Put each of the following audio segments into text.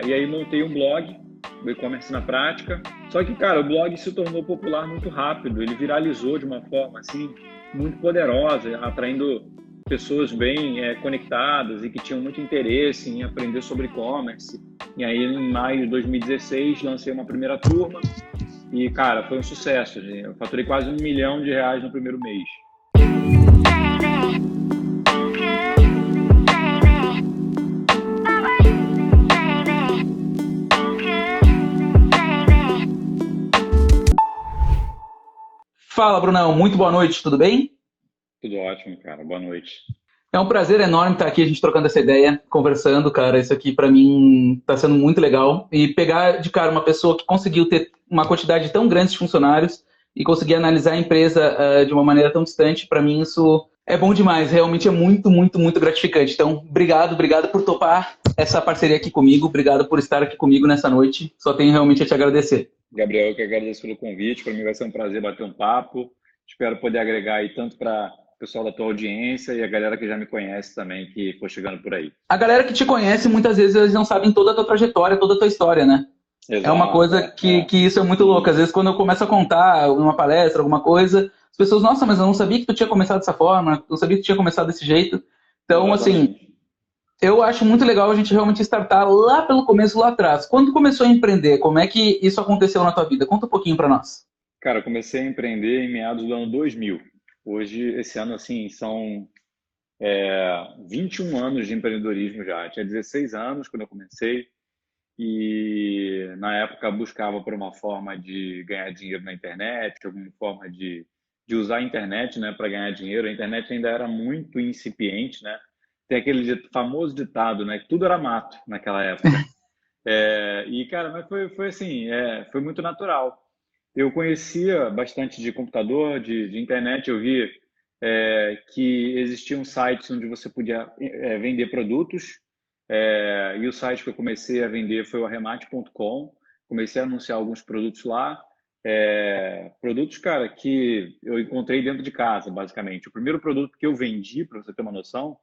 E aí montei um blog, o e-commerce na prática. Só que, cara, o blog se tornou popular muito rápido. Ele viralizou de uma forma, assim, muito poderosa, atraindo pessoas bem conectadas e que tinham muito interesse em aprender sobre e-commerce. E aí, em maio de 2016, lancei uma primeira turma e, cara, foi um sucesso. Eu faturei quase R$ 1 milhão no primeiro mês. Fala, Brunão. Muito boa noite, tudo bem? Tudo ótimo, cara. Boa noite. É um prazer enorme estar aqui, a gente trocando essa ideia, conversando, cara. Isso aqui pra mim tá sendo muito legal. E pegar de cara uma pessoa que conseguiu ter uma quantidade tão grande de funcionários e conseguir analisar a empresa de uma maneira tão distante, pra mim isso é bom demais. Realmente é muito, muito, muito gratificante. Então, obrigado por topar essa parceria aqui comigo. Obrigado por estar aqui comigo nessa noite. Só tenho realmente a te agradecer. Gabriel, eu que agradeço pelo convite. Para mim vai ser um prazer bater um papo. Espero poder agregar aí tanto para o pessoal da tua audiência e a galera que já me conhece também, que for chegando por aí. A galera que te conhece, muitas vezes, eles não sabem toda a tua trajetória, toda a tua história, né? É uma Exato, coisa que isso é muito louco. Às vezes, quando eu começo a contar uma palestra, alguma coisa, as pessoas, nossa, mas eu não sabia que tu tinha começado dessa forma, não sabia que tu tinha começado desse jeito. Então, assim, Exatamente. eu acho muito legal a gente realmente startar lá pelo começo, lá atrás. Quando tu começou a empreender, como é que isso aconteceu na tua vida? Conta um pouquinho pra nós. Cara, eu comecei a empreender em meados do ano 2000. Hoje, esse ano, assim, são 21 anos de empreendedorismo já. Eu tinha 16 anos quando eu comecei e, na época, buscava por uma forma de ganhar dinheiro na internet, alguma forma de usar a internet, né, para ganhar dinheiro. A internet ainda era muito incipiente, né? Tem aquele famoso ditado, né, que tudo era mato naquela época. Cara, mas foi assim, foi muito natural. Eu conhecia bastante de computador, de internet. Eu vi que existiam sites onde você podia vender produtos. E o site que eu comecei a vender foi o arremate.com. Comecei a anunciar alguns produtos lá. Produtos, cara, que eu encontrei dentro de casa, basicamente. O primeiro produto que eu vendi, para você ter uma noção,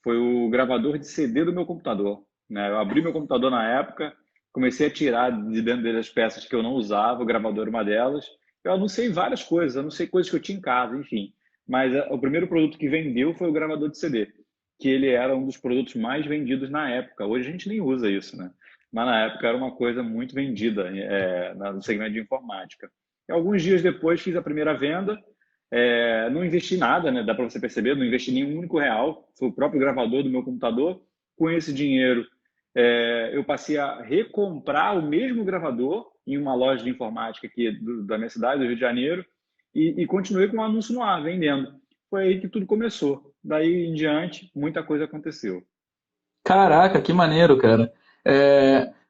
foi o gravador de CD do meu computador, né? Eu abri meu computador na época, comecei a tirar de dentro dele as peças que eu não usava, o gravador era uma delas. Eu anunciei várias coisas, anunciei coisas que eu tinha em casa, enfim. Mas o primeiro produto que vendeu foi o gravador de CD, que ele era um dos produtos mais vendidos na época. Hoje a gente nem usa isso, né? Mas na época era uma coisa muito vendida no segmento de informática. E alguns dias depois fiz a primeira venda. Não investi nada, né? Dá para você perceber, não investi nenhum único real. Foi o próprio gravador do meu computador. Com esse dinheiro, eu passei a recomprar o mesmo gravador em uma loja de informática aqui da minha cidade, do Rio de Janeiro, e continuei com o anúncio no ar, vendendo. Foi aí que tudo começou. Daí em diante, muita coisa aconteceu. Caraca, que maneiro, cara.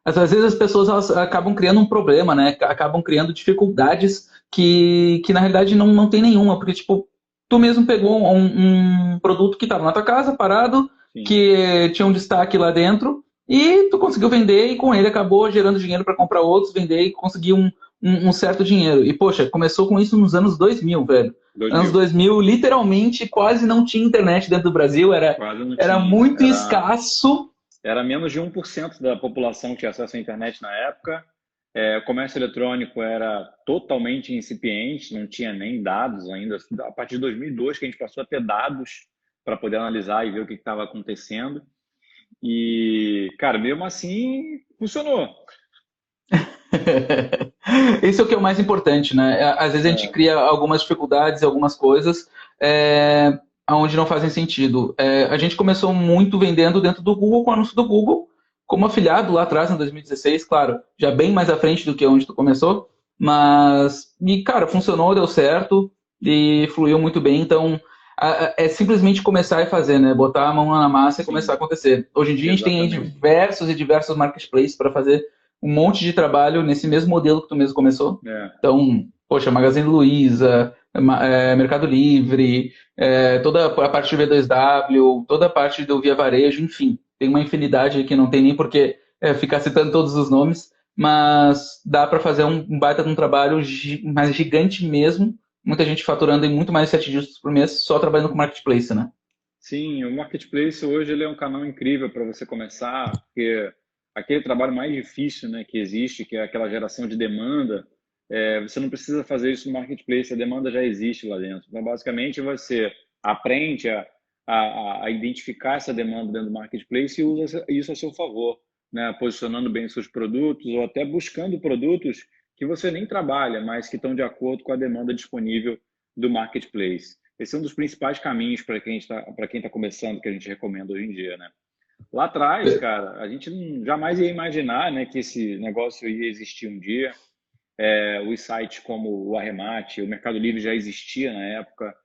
Às vezes as pessoas elas acabam criando um problema, né? Acabam criando dificuldades que na realidade não tem nenhuma, porque, tipo, tu mesmo pegou um produto que estava na tua casa, parado, Sim, que tinha um destaque lá dentro, e tu conseguiu vender e com ele acabou gerando dinheiro para comprar outros, vender e conseguir um certo dinheiro. E, poxa, começou com isso nos anos 2000, velho. Anos 2000. 2000, literalmente, quase não tinha internet dentro do Brasil, Quase não era tinha. muito escasso. Era menos de 1% da população que tinha acesso à internet na época. O comércio eletrônico era totalmente incipiente, não tinha nem dados ainda. A partir de 2002 que a gente passou a ter dados para poder analisar e ver o que estava acontecendo. E, cara, mesmo assim, funcionou. Isso é o que é o mais importante, né? Às vezes a gente É, cria algumas dificuldades, algumas coisas onde não fazem sentido. A gente começou muito vendendo dentro do Google, com o anúncio do Google, como afiliado lá atrás, em 2016, claro, já bem mais à frente do que onde tu começou, e cara, funcionou, deu certo e fluiu muito bem, então é simplesmente começar e fazer, né? Botar a mão na massa e começar a sim, acontecer. Hoje em dia a gente tem aí exatamente. diversos e diversos marketplaces para fazer um monte de trabalho nesse mesmo modelo que tu mesmo começou. É, Então, poxa, Magazine Luiza, Mercado Livre, toda a parte de V2W, toda a parte do Via Varejo, enfim, tem uma infinidade aí que não tem nem por que ficar citando todos os nomes, mas dá para fazer um baita de um trabalho mais gigante mesmo, muita gente faturando em muito mais de 7 dígitos por mês só trabalhando com marketplace, né? sim, o marketplace hoje ele é um canal incrível para você começar, porque aquele trabalho mais difícil, né, que existe, que é aquela geração de demanda, você não precisa fazer isso no marketplace, a demanda já existe lá dentro. Então, basicamente, você aprende a identificar essa demanda dentro do marketplace e usa isso a seu favor, né, posicionando bem seus produtos ou até buscando produtos que você nem trabalha, mas que estão de acordo com a demanda disponível do marketplace. Esse é um dos principais caminhos para quem tá começando, que a gente recomenda hoje em dia, né? Lá atrás, cara, a gente jamais ia imaginar, né, que esse negócio ia existir um dia. Os sites como o Arremate, o Mercado Livre já existia na época.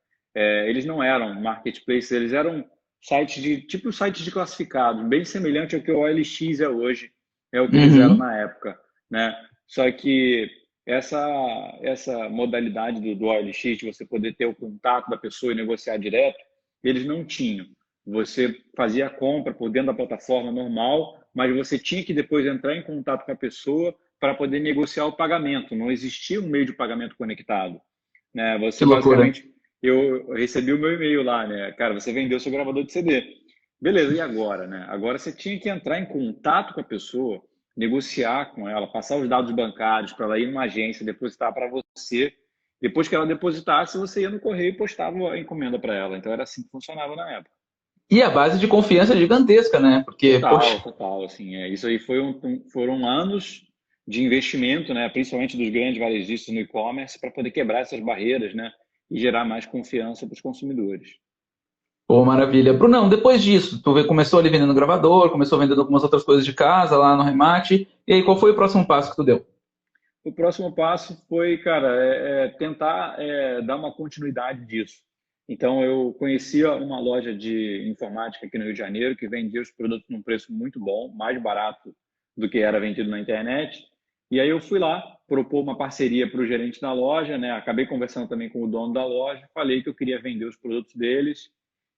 Eles não eram marketplaces, eles eram sites tipo sites de classificados, bem semelhante ao que o OLX é hoje, é o que eles eram Uhum. na época, né? Só que essa essa modalidade do OLX, de você poder ter o contato da pessoa e negociar direto, eles não tinham. Você fazia a compra por dentro da plataforma normal, mas você tinha que depois entrar em contato com a pessoa para poder negociar o pagamento. Não existia um meio de pagamento conectado, né? Que Você loucura. basicamente, eu recebi o meu e-mail lá, né? Cara, você vendeu seu gravador de CD. Beleza, e agora, né? Agora você tinha que entrar em contato com a pessoa, negociar com ela, passar os dados bancários para ela ir numa agência, depositar para você. Depois que ela depositasse, você ia no correio e postava a encomenda para ela. Então era assim que funcionava na época. E a base de confiança é gigantesca, né? Porque, poxa, Total, total, assim, isso aí foram anos de investimento, né, principalmente dos grandes varejistas no e-commerce, para poder quebrar essas barreiras, né, e gerar mais confiança para os consumidores. pô, maravilha. Brunão, depois disso, começou ali vendendo gravador, começou vendendo algumas outras coisas de casa lá no Remate. E aí, qual foi o próximo passo que tu deu? O próximo passo foi, cara, tentar dar uma continuidade disso. Então, eu conhecia uma loja de informática aqui no Rio de Janeiro que vendia os produtos num preço muito bom, mais barato do que era vendido na internet. E aí eu fui lá propor uma parceria para o gerente da loja, né? Acabei conversando também com o dono da loja, falei que eu queria vender os produtos deles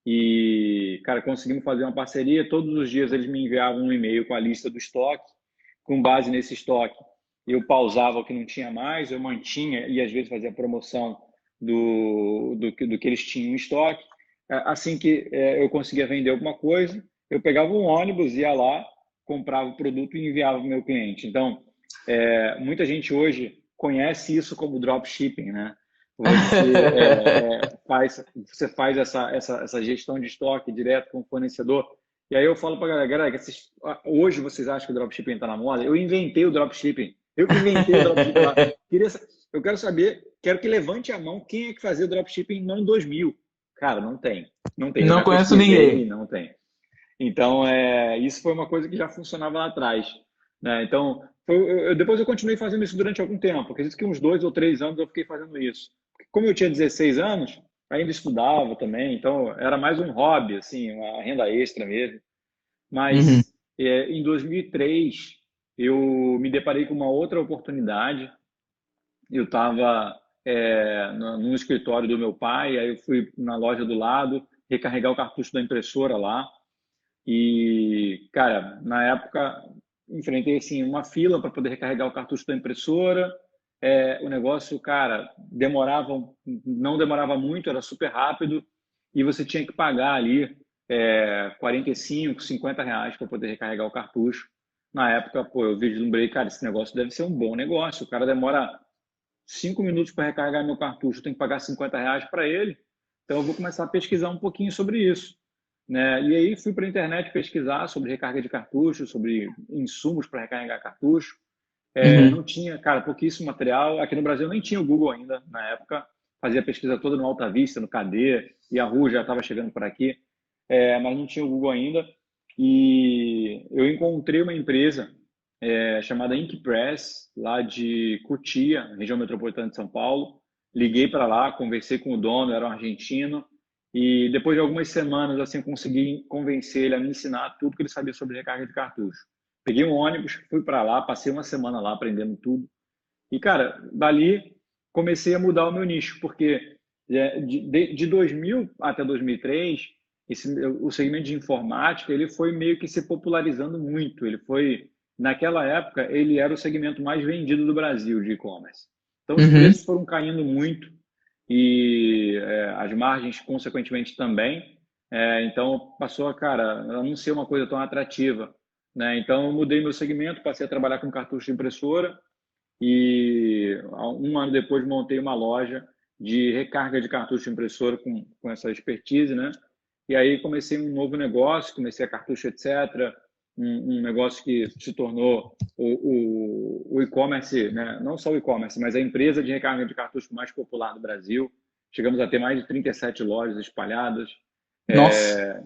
e, cara, conseguimos fazer uma parceria. Todos os dias eles me enviavam um e-mail com a lista do estoque. Com base nesse estoque, eu pausava o que não tinha mais, eu mantinha e às vezes fazia promoção do que eles tinham em estoque. Assim que eu conseguia vender alguma coisa, eu pegava um ônibus, ia lá, comprava o produto e enviava para o meu cliente. Então, muita gente hoje conhece isso como dropshipping, né? Você faz essa gestão de estoque direto com o fornecedor. E aí eu falo para a galera, hoje vocês acham que o dropshipping está na moda? Eu inventei o dropshipping. Eu que inventei o dropshipping lá. Eu quero saber, quero que levante a mão quem é que fazia o dropshipping no ano 2000. Cara, não tem. Não tem. Eu Não já conheço pesquisei e ninguém. não tem. Então, isso foi uma coisa que já funcionava lá atrás, né? Então, depois eu continuei fazendo isso durante algum tempo. Acredito que uns 2 ou 3 anos eu fiquei fazendo isso. Como eu tinha 16 anos, ainda estudava também, então era mais um hobby, assim, uma renda extra mesmo. Uhum. Mas em 2003 eu me deparei com uma outra oportunidade. Eu estava no escritório do meu pai, aí eu fui na loja do lado recarregar o cartucho da impressora lá. E, cara, na época enfrentei assim uma fila para poder recarregar o cartucho da impressora. O negócio, cara, não demorava muito, era super rápido e você tinha que pagar ali 45, R$ 50 para poder recarregar o cartucho. Na época, pô, eu vislumbrei, cara, esse negócio deve ser um bom negócio. O cara demora 5 minutos para recarregar meu cartucho, eu tenho que pagar R$ 50 para ele. Então eu vou começar a pesquisar um pouquinho sobre isso, né? E aí fui para a internet pesquisar sobre recarga de cartucho, sobre insumos para recarregar cartucho. Uhum. Não tinha, cara, pouquíssimo material. Aqui no Brasil nem tinha o Google ainda na época. Fazia a pesquisa toda no Alta Vista, no KD, Yahoo já estava chegando por aqui, mas não tinha o Google ainda. E eu encontrei uma empresa chamada Inkpress, lá de Cotia, região metropolitana de São Paulo. Liguei para lá, conversei com o dono, era um argentino, e depois de algumas semanas, assim, consegui convencer ele a me ensinar tudo que ele sabia sobre recarga de cartucho. Peguei um ônibus, fui para lá, passei uma semana lá aprendendo tudo. E, cara, dali comecei a mudar o meu nicho, porque de 2000 até 2003, o segmento de informática ele foi meio que se popularizando muito. Naquela época, ele era o segmento mais vendido do Brasil de e-commerce. Então, os Uhum. preços foram caindo muito e as margens, consequentemente, também. Então, passou a, cara, a não ser uma coisa tão atrativa, né? Então, eu mudei meu segmento, passei a trabalhar com cartucho de impressora e um ano depois montei uma loja de recarga de cartucho de impressora com essa expertise, né? E aí comecei um novo negócio, comecei a cartucho, etc. Um negócio que se tornou o e-commerce, né? Não só o e-commerce, mas a empresa de recarga de cartucho mais popular do Brasil. Chegamos a ter mais de 37 lojas espalhadas, Nossa,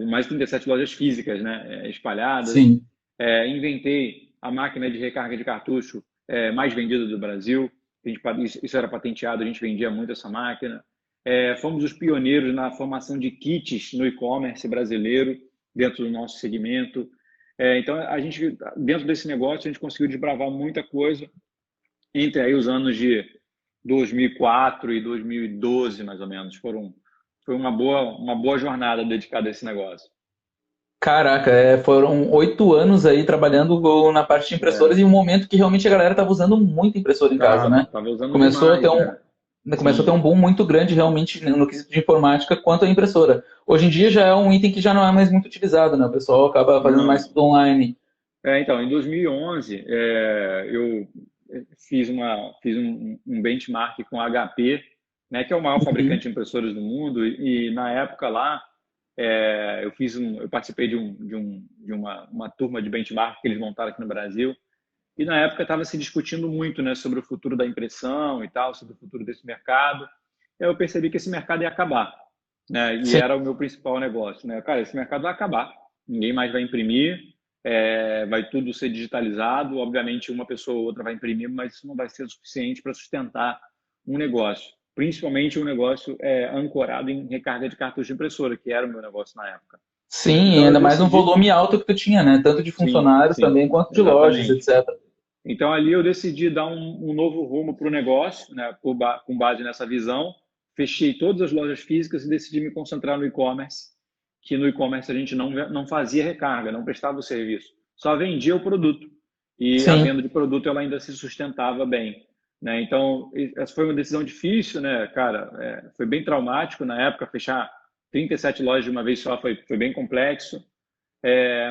mais de 37 lojas físicas, né? Espalhadas. sim. Inventei a máquina de recarga de cartucho mais vendida do Brasil. Isso era patenteado, a gente vendia muito essa máquina. Fomos os pioneiros na formação de kits no e-commerce brasileiro, dentro do nosso segmento. Então, a gente, dentro desse negócio, a gente conseguiu desbravar muita coisa entre aí os anos de 2004 e 2012, mais ou menos. Foi uma boa jornada dedicada a esse negócio. Caraca, foram 8 anos aí trabalhando na parte de impressoras É, e um momento que realmente a galera estava usando muito impressora em casa, né? tava usando Começou a ter demais, um, né? começou a ter Sim. um boom muito grande realmente no quesito de informática quanto à impressora. Hoje em dia já é um item que já não é mais muito utilizado, né? O pessoal acaba fazendo mais Não. tudo online. Então, em 2011, eu fiz um benchmark com a HP, né, que é o maior fabricante Uhum. de impressoras do mundo, e na época lá, eu participei de uma turma de benchmark que eles montaram aqui no Brasil, e na época estava se discutindo muito, né, sobre o futuro da impressão e tal, sobre o futuro desse mercado. E aí eu percebi que esse mercado ia acabar, né, e Sim. era o meu principal negócio, né? Cara, esse mercado vai acabar, ninguém mais vai imprimir, vai tudo ser digitalizado. Obviamente, uma pessoa ou outra vai imprimir, mas isso não vai ser o suficiente para sustentar um negócio, principalmente um negócio ancorado em recarga de cartucho de impressora, que era o meu negócio na época. Sim, Então, eu ainda mais um decidi, volume alto que tu tinha, né? Tanto de sim, funcionários sim, também quanto de lojas, exatamente. etc. Então, ali eu decidi dar um novo rumo para o negócio, né, com base nessa visão. Fechei todas as lojas físicas e decidi me concentrar no e-commerce, que no e-commerce a gente não fazia recarga, não prestava o serviço, só vendia o produto. E a Sim. venda de produto ela ainda se sustentava bem, né? Então, essa foi uma decisão difícil, né, cara? Foi bem traumático na época, fechar 37 lojas de uma vez só foi bem complexo.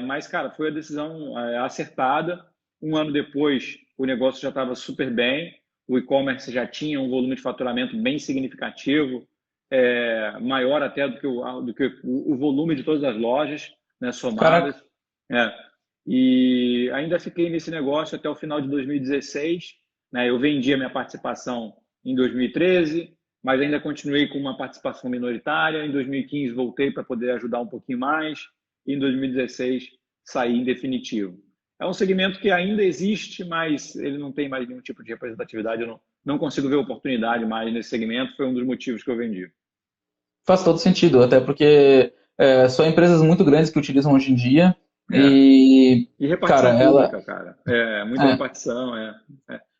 Mas, cara, foi a decisão acertada. Um ano depois, o negócio já estava super bem, o e-commerce já tinha um volume de faturamento bem significativo, maior até do que o volume de todas as lojas, né, Caraca, somadas. É. E ainda fiquei nesse negócio até o final de 2016. Né? Eu vendi a minha participação em 2013, mas ainda continuei com uma participação minoritária. Em 2015, voltei para poder ajudar um pouquinho mais e em 2016 saí em definitivo. É um segmento que ainda existe, mas ele não tem mais nenhum tipo de representatividade. Eu não consigo ver oportunidade mais nesse segmento. Foi um dos motivos que eu vendi. faz todo sentido, até porque são empresas muito grandes que utilizam hoje em dia É. e, E cara, repartição ela. pública, cara. Muita É, repartição, é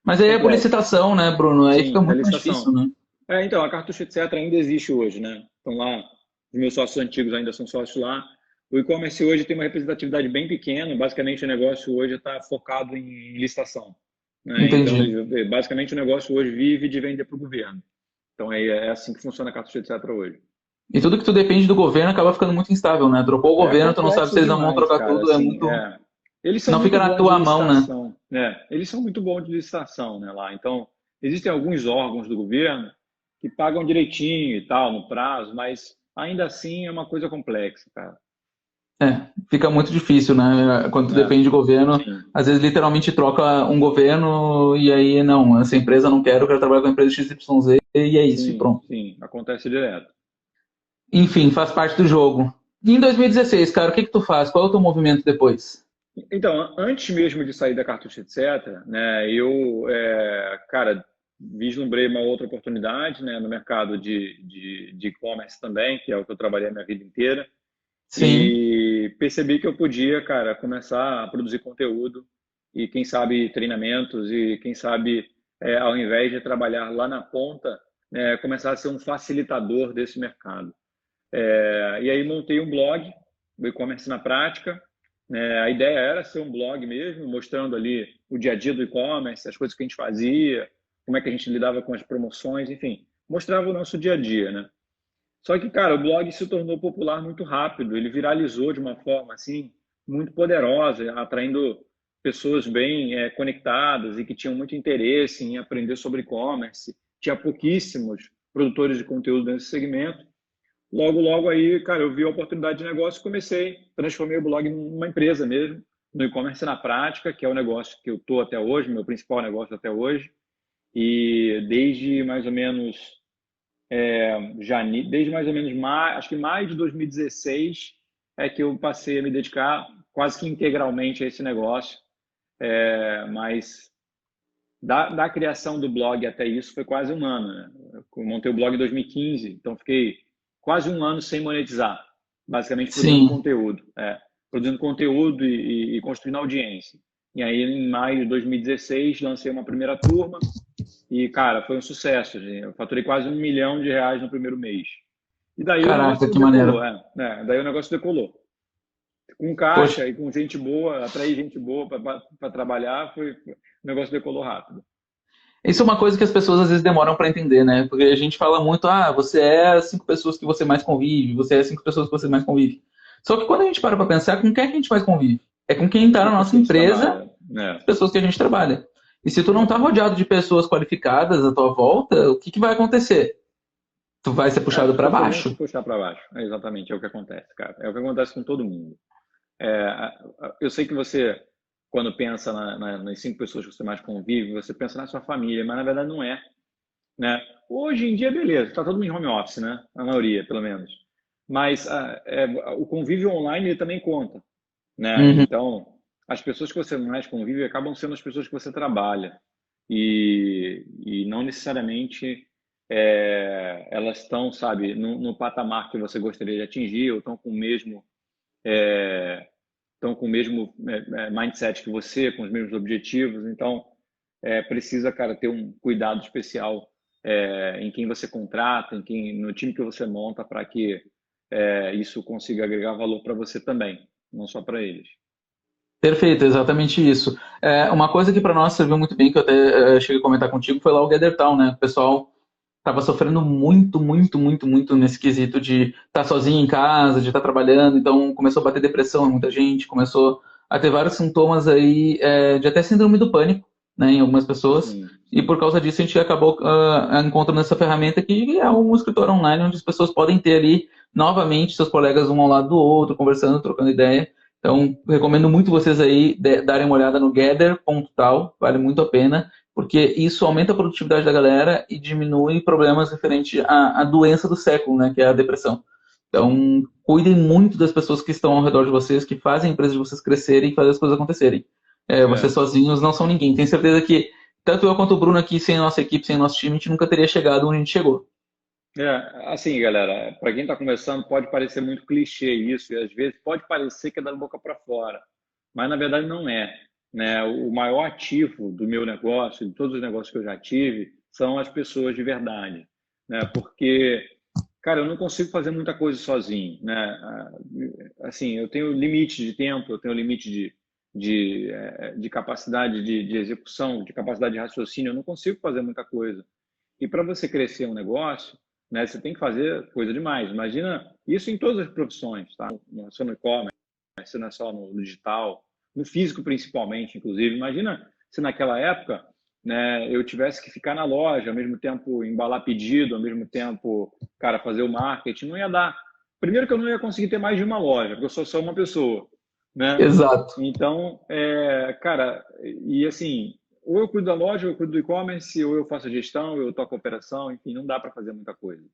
mas aí é por complexo. licitação, né, Bruno? Aí fica Sim, é muito mais difícil, licitação. né? Então, a Cartucho Etc. ainda existe hoje, né? Estão lá, os meus sócios antigos ainda são sócios lá. O e-commerce hoje tem uma representatividade bem pequena, basicamente o negócio hoje está focado em licitação. Né? Então, Entendi. basicamente o negócio hoje vive de vender para o governo. Então, é assim que funciona a Cartucho Etc. hoje. E tudo que tu depende do governo acaba ficando muito instável, né? Trocou o É governo, tu não sabe complexo se eles não vão demais, trocar cara. tudo, é Assim, muito. eles são Não fica muito na bons de tua mão, né? licitação, né? Eles são muito bons de licitação, né? Lá. Então, existem alguns órgãos do governo que pagam direitinho e tal, no prazo, mas ainda assim é uma coisa complexa, cara. Fica muito difícil, né? Quando tu Né? depende do governo, Sim, às vezes literalmente troca um governo e aí não, essa empresa não quero, eu quero trabalhar com a empresa XYZ e é isso, e sim, pronto. sim. Acontece direto. Enfim, faz parte do jogo. E em 2016, cara, o que que tu faz? Qual é o teu movimento depois? Então, antes mesmo de sair da Cartucho Etc., né, cara, vislumbrei uma outra oportunidade, né, no mercado de e-commerce também, que é o que eu trabalhei a minha vida inteira. Sim, E percebi que eu podia, cara, começar a produzir conteúdo e, quem sabe, treinamentos e, quem sabe, ao invés de trabalhar lá na ponta, começar a ser um facilitador desse mercado. E aí montei um blog, o e-commerce na prática. A ideia era ser um blog mesmo, mostrando ali o dia a dia do e-commerce, as coisas que a gente fazia, como é que a gente lidava com as promoções, enfim, mostrava o nosso dia a dia, né? Só que, cara, o blog se tornou popular muito rápido, ele viralizou de uma forma assim. muito poderosa, atraindo pessoas bem conectadas e que tinham muito interesse em aprender sobre e-commerce. Tinha pouquíssimos produtores de conteúdo nesse segmento. Logo, logo aí, cara, eu vi a oportunidade de negócio e comecei, transformei o blog numa empresa mesmo, no e-commerce na prática, que é o negócio que eu estou até hoje, meu principal negócio até hoje. E desde mais ou menos desde mais ou menos acho que mais de 2016 é que eu passei a me dedicar quase que integralmente a esse negócio. Mas da criação do blog até isso foi quase um ano, né? Eu montei o blog em 2015, então fiquei quase um ano sem monetizar, basicamente Sim. produzindo conteúdo e construindo audiência. E aí, em maio de 2016, lancei uma primeira turma e, cara, foi um sucesso. Eu faturei quase R$ 1 milhão no primeiro mês. E daí o Caraca, negócio que decolou, maneiro. daí o negócio decolou. Com Poxa, caixa e com gente boa, atrair gente boa para trabalhar, o negócio decolou rápido. isso é uma coisa que as pessoas às vezes demoram para entender, né? Porque a gente fala muito, ah, você é as 5 pessoas que você mais convive, você é as 5 pessoas que você mais convive. Só que quando a gente para pensar, com quem é que a gente mais convive? É com quem está E na com nossa quem a gente empresa, trabalha, né? as pessoas que a gente trabalha. E se tu não tá Exatamente. rodeado de pessoas qualificadas à tua volta, o que que vai acontecer? Tu vai ser puxado As para pessoas vão te baixo. puxar para baixo. É exatamente, é o que acontece, cara. É o que acontece com todo mundo. Eu sei que você, quando pensa nas 5 pessoas que você mais convive, você pensa na sua família, mas na verdade não é, né? Hoje em dia, beleza, está todo mundo em home office, né? A maioria, pelo menos. Mas o convívio online ele também conta, né? Uhum. Então, as pessoas que você mais convive acabam sendo as pessoas que você trabalha. E não necessariamente elas estão, sabe, no patamar que você gostaria de atingir ou estão com o mesmo mindset que você, com os mesmos objetivos. Então, precisa, cara, ter um cuidado especial em quem você contrata, no time que você monta, para que isso consiga agregar valor para você também, não só para eles. Perfeito, exatamente isso. Uma coisa que para nós serviu muito bem, que eu até cheguei a comentar contigo, foi lá o GatherTown, né? O pessoal estava sofrendo muito, muito, muito, muito nesse quesito de estar sozinho em casa, de estar trabalhando, então começou a bater depressão em muita gente, começou a ter vários sintomas aí de até síndrome do pânico, né, em algumas pessoas, Sim, e sim. por causa disso a gente acabou encontrando essa ferramenta que é um escritório online onde as pessoas podem ter ali novamente seus colegas um ao lado do outro, conversando, trocando ideia. Então, recomendo muito vocês aí darem uma olhada no gather.tal, vale muito a pena porque isso aumenta a produtividade da galera e diminui problemas referentes à doença do século, né, que é a depressão. Então, cuidem muito das pessoas que estão ao redor de vocês, que fazem a empresa de vocês crescerem e fazer as coisas acontecerem. Vocês É. sozinhos não são ninguém. Tenho certeza que tanto eu quanto o Bruno aqui, sem a nossa equipe, sem o nosso time, a gente nunca teria chegado onde a gente chegou. Assim, galera, para quem está começando, pode parecer muito clichê isso, e às vezes pode parecer que é da boca para fora, mas na verdade não é, né? O maior ativo do meu negócio, de todos os negócios que eu já tive, são as pessoas de verdade, né? Porque, cara, eu não consigo fazer muita coisa sozinho, né? Assim, eu tenho limite de tempo, eu tenho limite de capacidade de execução, de capacidade de raciocínio, eu não consigo fazer muita coisa. E para você crescer um negócio, né, você tem que fazer coisa demais. Imagina isso em todas as profissões, tá? Não é só no e-commerce, não é só no digital, no físico principalmente, inclusive. Imagina se naquela época, né, eu tivesse que ficar na loja, ao mesmo tempo embalar pedido, ao mesmo tempo, cara, fazer o marketing, não ia dar. Primeiro que eu não ia conseguir ter mais de uma loja, porque eu sou só uma pessoa, né? Exato. Então, cara, e assim, ou eu cuido da loja, ou eu cuido do e-commerce, ou eu faço a gestão, ou eu toco a operação, enfim, não dá para fazer muita coisa.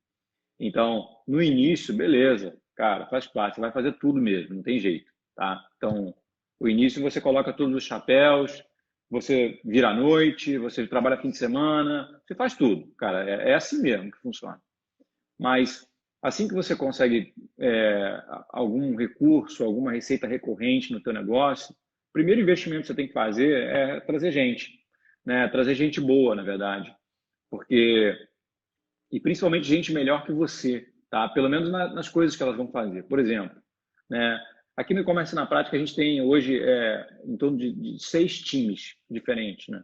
Então, no início, beleza, cara, faz parte, você vai fazer tudo mesmo, não tem jeito, tá? Então, o início você coloca todos os chapéus, você vira à noite, você trabalha fim de semana, você faz tudo, cara, é assim mesmo que funciona. Mas assim que você consegue algum recurso, alguma receita recorrente no teu negócio, o primeiro investimento que você tem que fazer é trazer gente, né? Trazer gente boa, na verdade, porque e principalmente gente melhor que você, tá? Pelo menos nas coisas que elas vão fazer. Por exemplo, né? Aqui no Comércio na Prática a gente tem hoje em torno de 6 times diferentes, né?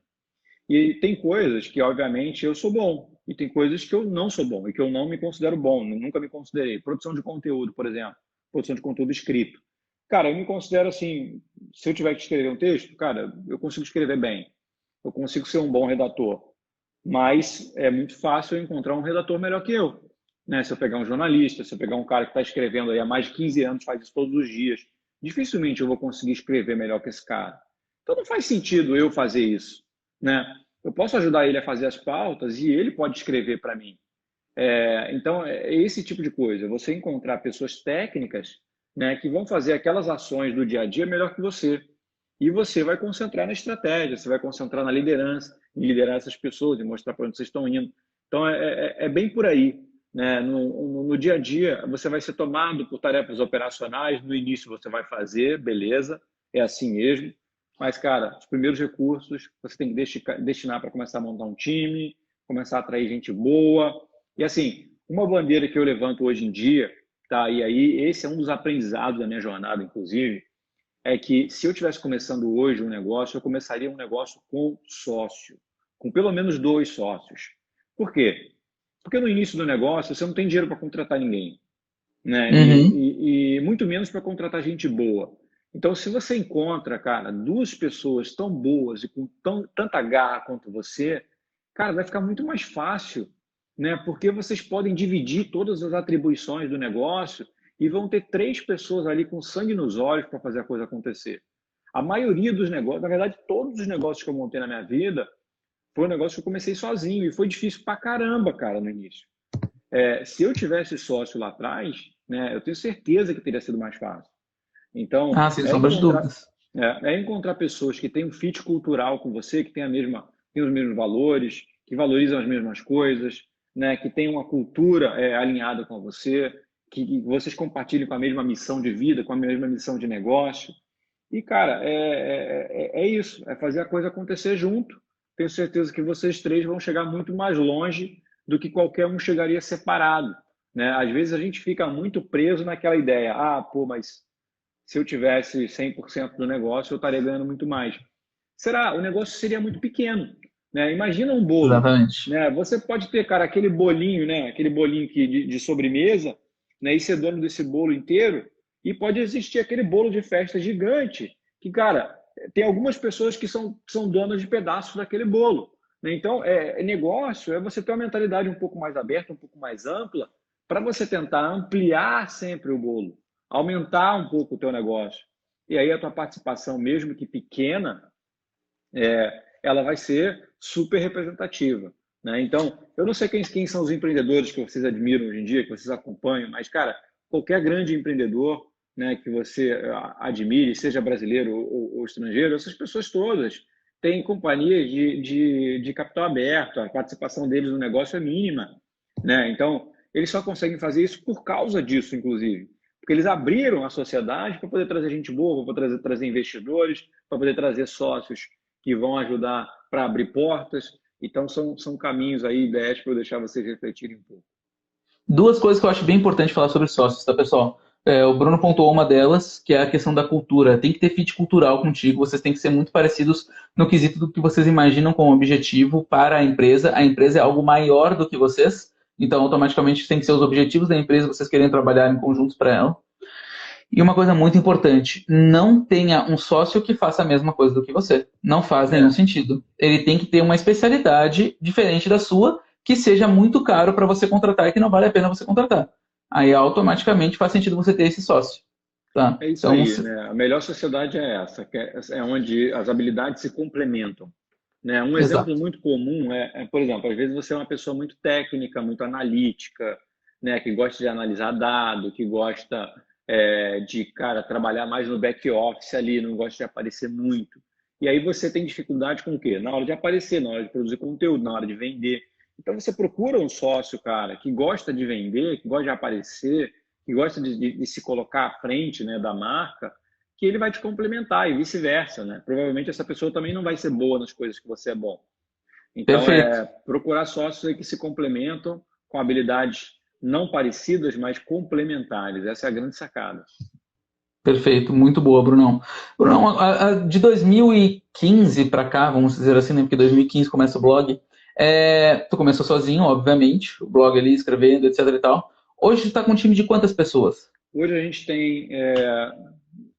E tem coisas que, obviamente, eu sou bom. E tem coisas que eu não sou bom e que eu não me considero bom, nunca me considerei. Produção de conteúdo, por exemplo. Produção de conteúdo escrito. Cara, eu me considero assim, se eu tiver que escrever um texto, cara, eu consigo escrever bem. Eu consigo ser um bom redator. Mas é muito fácil eu encontrar um redator melhor que eu. Né? Se eu pegar um jornalista, se eu pegar um cara que está escrevendo aí há mais de 15 anos, faz isso todos os dias, dificilmente eu vou conseguir escrever melhor que esse cara. Então não faz sentido eu fazer isso. Né? Eu posso ajudar ele a fazer as pautas e ele pode escrever para mim. Então, é esse tipo de coisa. Você encontrar pessoas técnicas, né, que vão fazer aquelas ações do dia a dia melhor que você. E você vai concentrar na estratégia, você vai concentrar na liderança, em liderar essas pessoas, em mostrar para onde vocês estão indo. Então, é bem por aí. Né? No dia a dia, você vai ser tomado por tarefas operacionais. No início, você vai fazer, beleza, é assim mesmo. Mas, cara, os primeiros recursos você tem que destinar para começar a montar um time, começar a atrair gente boa. E, assim, uma bandeira que eu levanto hoje em dia, tá? E aí, esse é um dos aprendizados da minha jornada, inclusive, é que se eu estivesse começando hoje um negócio, eu começaria um negócio com sócio, com pelo menos 2 sócios. Por quê? Porque no início do negócio você não tem dinheiro para contratar ninguém, né? Uhum. E muito menos para contratar gente boa. Então, se você encontra, cara, 2 pessoas tão boas e com tanta garra quanto você, cara, vai ficar muito mais fácil, né? Porque vocês podem dividir todas as atribuições do negócio e vão ter 3 pessoas ali com sangue nos olhos para fazer a coisa acontecer. A maioria dos negócios, na verdade, todos os negócios que eu montei na minha vida, foi um negócio que eu comecei sozinho e foi difícil pra caramba, cara, no início. Se eu tivesse sócio lá atrás, né, eu tenho certeza que teria sido mais fácil. Então, Ah, sem sombra de dúvidas. é encontrar pessoas que têm um fit cultural com você, que têm os mesmos valores, que valorizam as mesmas coisas, né, que têm uma cultura alinhada com você, que vocês compartilhem com a mesma missão de vida, com a mesma missão de negócio. E, cara, é isso, é fazer a coisa acontecer junto. Tenho certeza que vocês 3 vão chegar muito mais longe do que qualquer um chegaria separado, né? Às vezes a gente fica muito preso naquela ideia, pô, mas se eu tivesse 100% do negócio, eu estaria ganhando muito mais. O negócio seria muito pequeno, né? Imagina um bolo, Exatamente. né? Você pode ter, cara, aquele bolinho, né? Aquele bolinho de sobremesa, né? E ser dono desse bolo inteiro, e pode existir aquele bolo de festa gigante, que, cara, tem algumas pessoas que são donas de pedaços daquele bolo, né? Então, negócio é você ter uma mentalidade um pouco mais aberta, um pouco mais ampla, para você tentar ampliar sempre o bolo, aumentar um pouco o teu negócio. E aí a tua participação, mesmo que pequena, ela vai ser super representativa. Né? Então, eu não sei quem são os empreendedores que vocês admiram hoje em dia, que vocês acompanham, mas, cara, qualquer grande empreendedor, né, que você admire, seja brasileiro ou estrangeiro, essas pessoas todas têm companhias de capital aberto, a participação deles no negócio é mínima. Né? Então, eles só conseguem fazer isso por causa disso, inclusive. Porque eles abriram a sociedade para poder trazer gente boa, para poder trazer investidores, para poder trazer sócios que vão ajudar para abrir portas. Então, são caminhos aí, ideias para eu deixar vocês refletirem um pouco. 2 coisas que eu acho bem importante falar sobre sócios, tá, pessoal? O Bruno pontuou uma delas, que é a questão da cultura. Tem que ter fit cultural contigo, vocês têm que ser muito parecidos no quesito do que vocês imaginam como objetivo para a empresa. A empresa é algo maior do que vocês, então automaticamente tem que ser os objetivos da empresa, vocês querem trabalhar em conjuntos para ela. E uma coisa muito importante, não tenha um sócio que faça a mesma coisa do que você. Não faz nenhum sentido. Ele tem que ter uma especialidade diferente da sua, que seja muito caro para você contratar e que não vale a pena você contratar. Aí automaticamente faz sentido você ter esse sócio. Tá? É isso Então, aí, né? A melhor sociedade é essa, que é onde as habilidades se complementam. Né? Um exemplo exato. muito comum por exemplo, às vezes você é uma pessoa muito técnica, muito analítica, né? Que gosta de analisar dado, que gosta de, cara, trabalhar mais no back office ali, não gosta de aparecer muito. E aí você tem dificuldade com o quê? Na hora de aparecer, na hora de produzir conteúdo, na hora de vender. Então você procura um sócio, cara, que gosta de vender, que gosta de aparecer, que gosta de se colocar à frente, né, da marca, que ele vai te complementar e vice-versa, né? Provavelmente essa pessoa também não vai ser boa nas coisas que você é bom. Então, Perfeito. procurar sócios aí que se complementam com habilidades não parecidas, mas complementares. Essa é a grande sacada. Perfeito, muito boa, Brunão. Brunão, de 2015 para cá, vamos dizer assim, né, porque 2015 começa o blog, tu começou sozinho, obviamente, o blog ali, escrevendo, etc e tal. Hoje tu tá com um time de quantas pessoas? Hoje a gente tem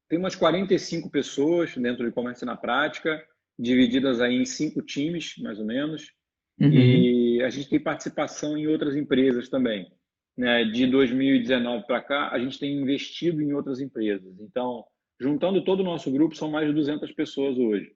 tem umas 45 pessoas dentro do e-commerce na prática, divididas aí em 5 times, mais ou menos. Uhum. E a gente tem participação em outras empresas também, né? De 2019 para cá, a gente tem investido em outras empresas. Então, juntando todo o nosso grupo, são mais de 200 pessoas hoje,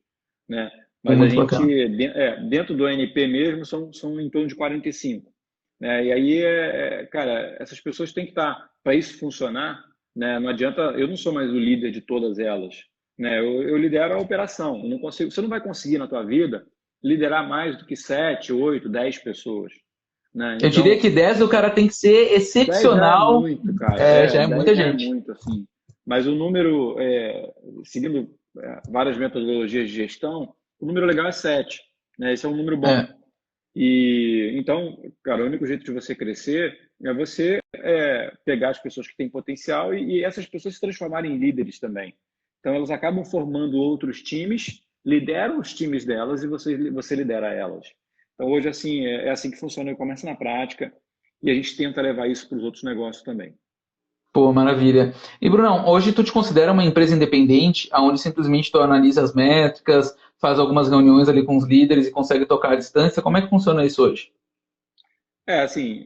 né? Pô, Mas a muito gente, bacana. dentro do ANP mesmo, são em torno de 45, né? E aí, cara, essas pessoas têm que estar, para isso funcionar, né? Não adianta, eu não sou mais o líder de todas elas, né? Eu lidero a operação, eu não consigo, você não vai conseguir na tua vida liderar mais do que 7, 8, 10 pessoas, né? Eu diria Então, que 10 o cara tem que ser 10 já é excepcional, muito, cara. já é 10 muita já é gente. muito, assim. Mas o número, seguindo várias metodologias de gestão, o número legal é 7, né? Esse é um número bom. É, E então, cara, o único jeito de você crescer é você pegar as pessoas que têm potencial e essas pessoas se transformarem em líderes também. Então, elas acabam formando outros times, lideram os times delas e você lidera elas. Então, hoje, assim, é assim que funciona o e-commerce na prática e a gente tenta levar isso para os outros negócios também. pô, maravilha. E Brunão, hoje tu te considera uma empresa independente, onde simplesmente tu analisa as métricas, faz algumas reuniões ali com os líderes e consegue tocar à distância? Como é que funciona isso hoje? Assim,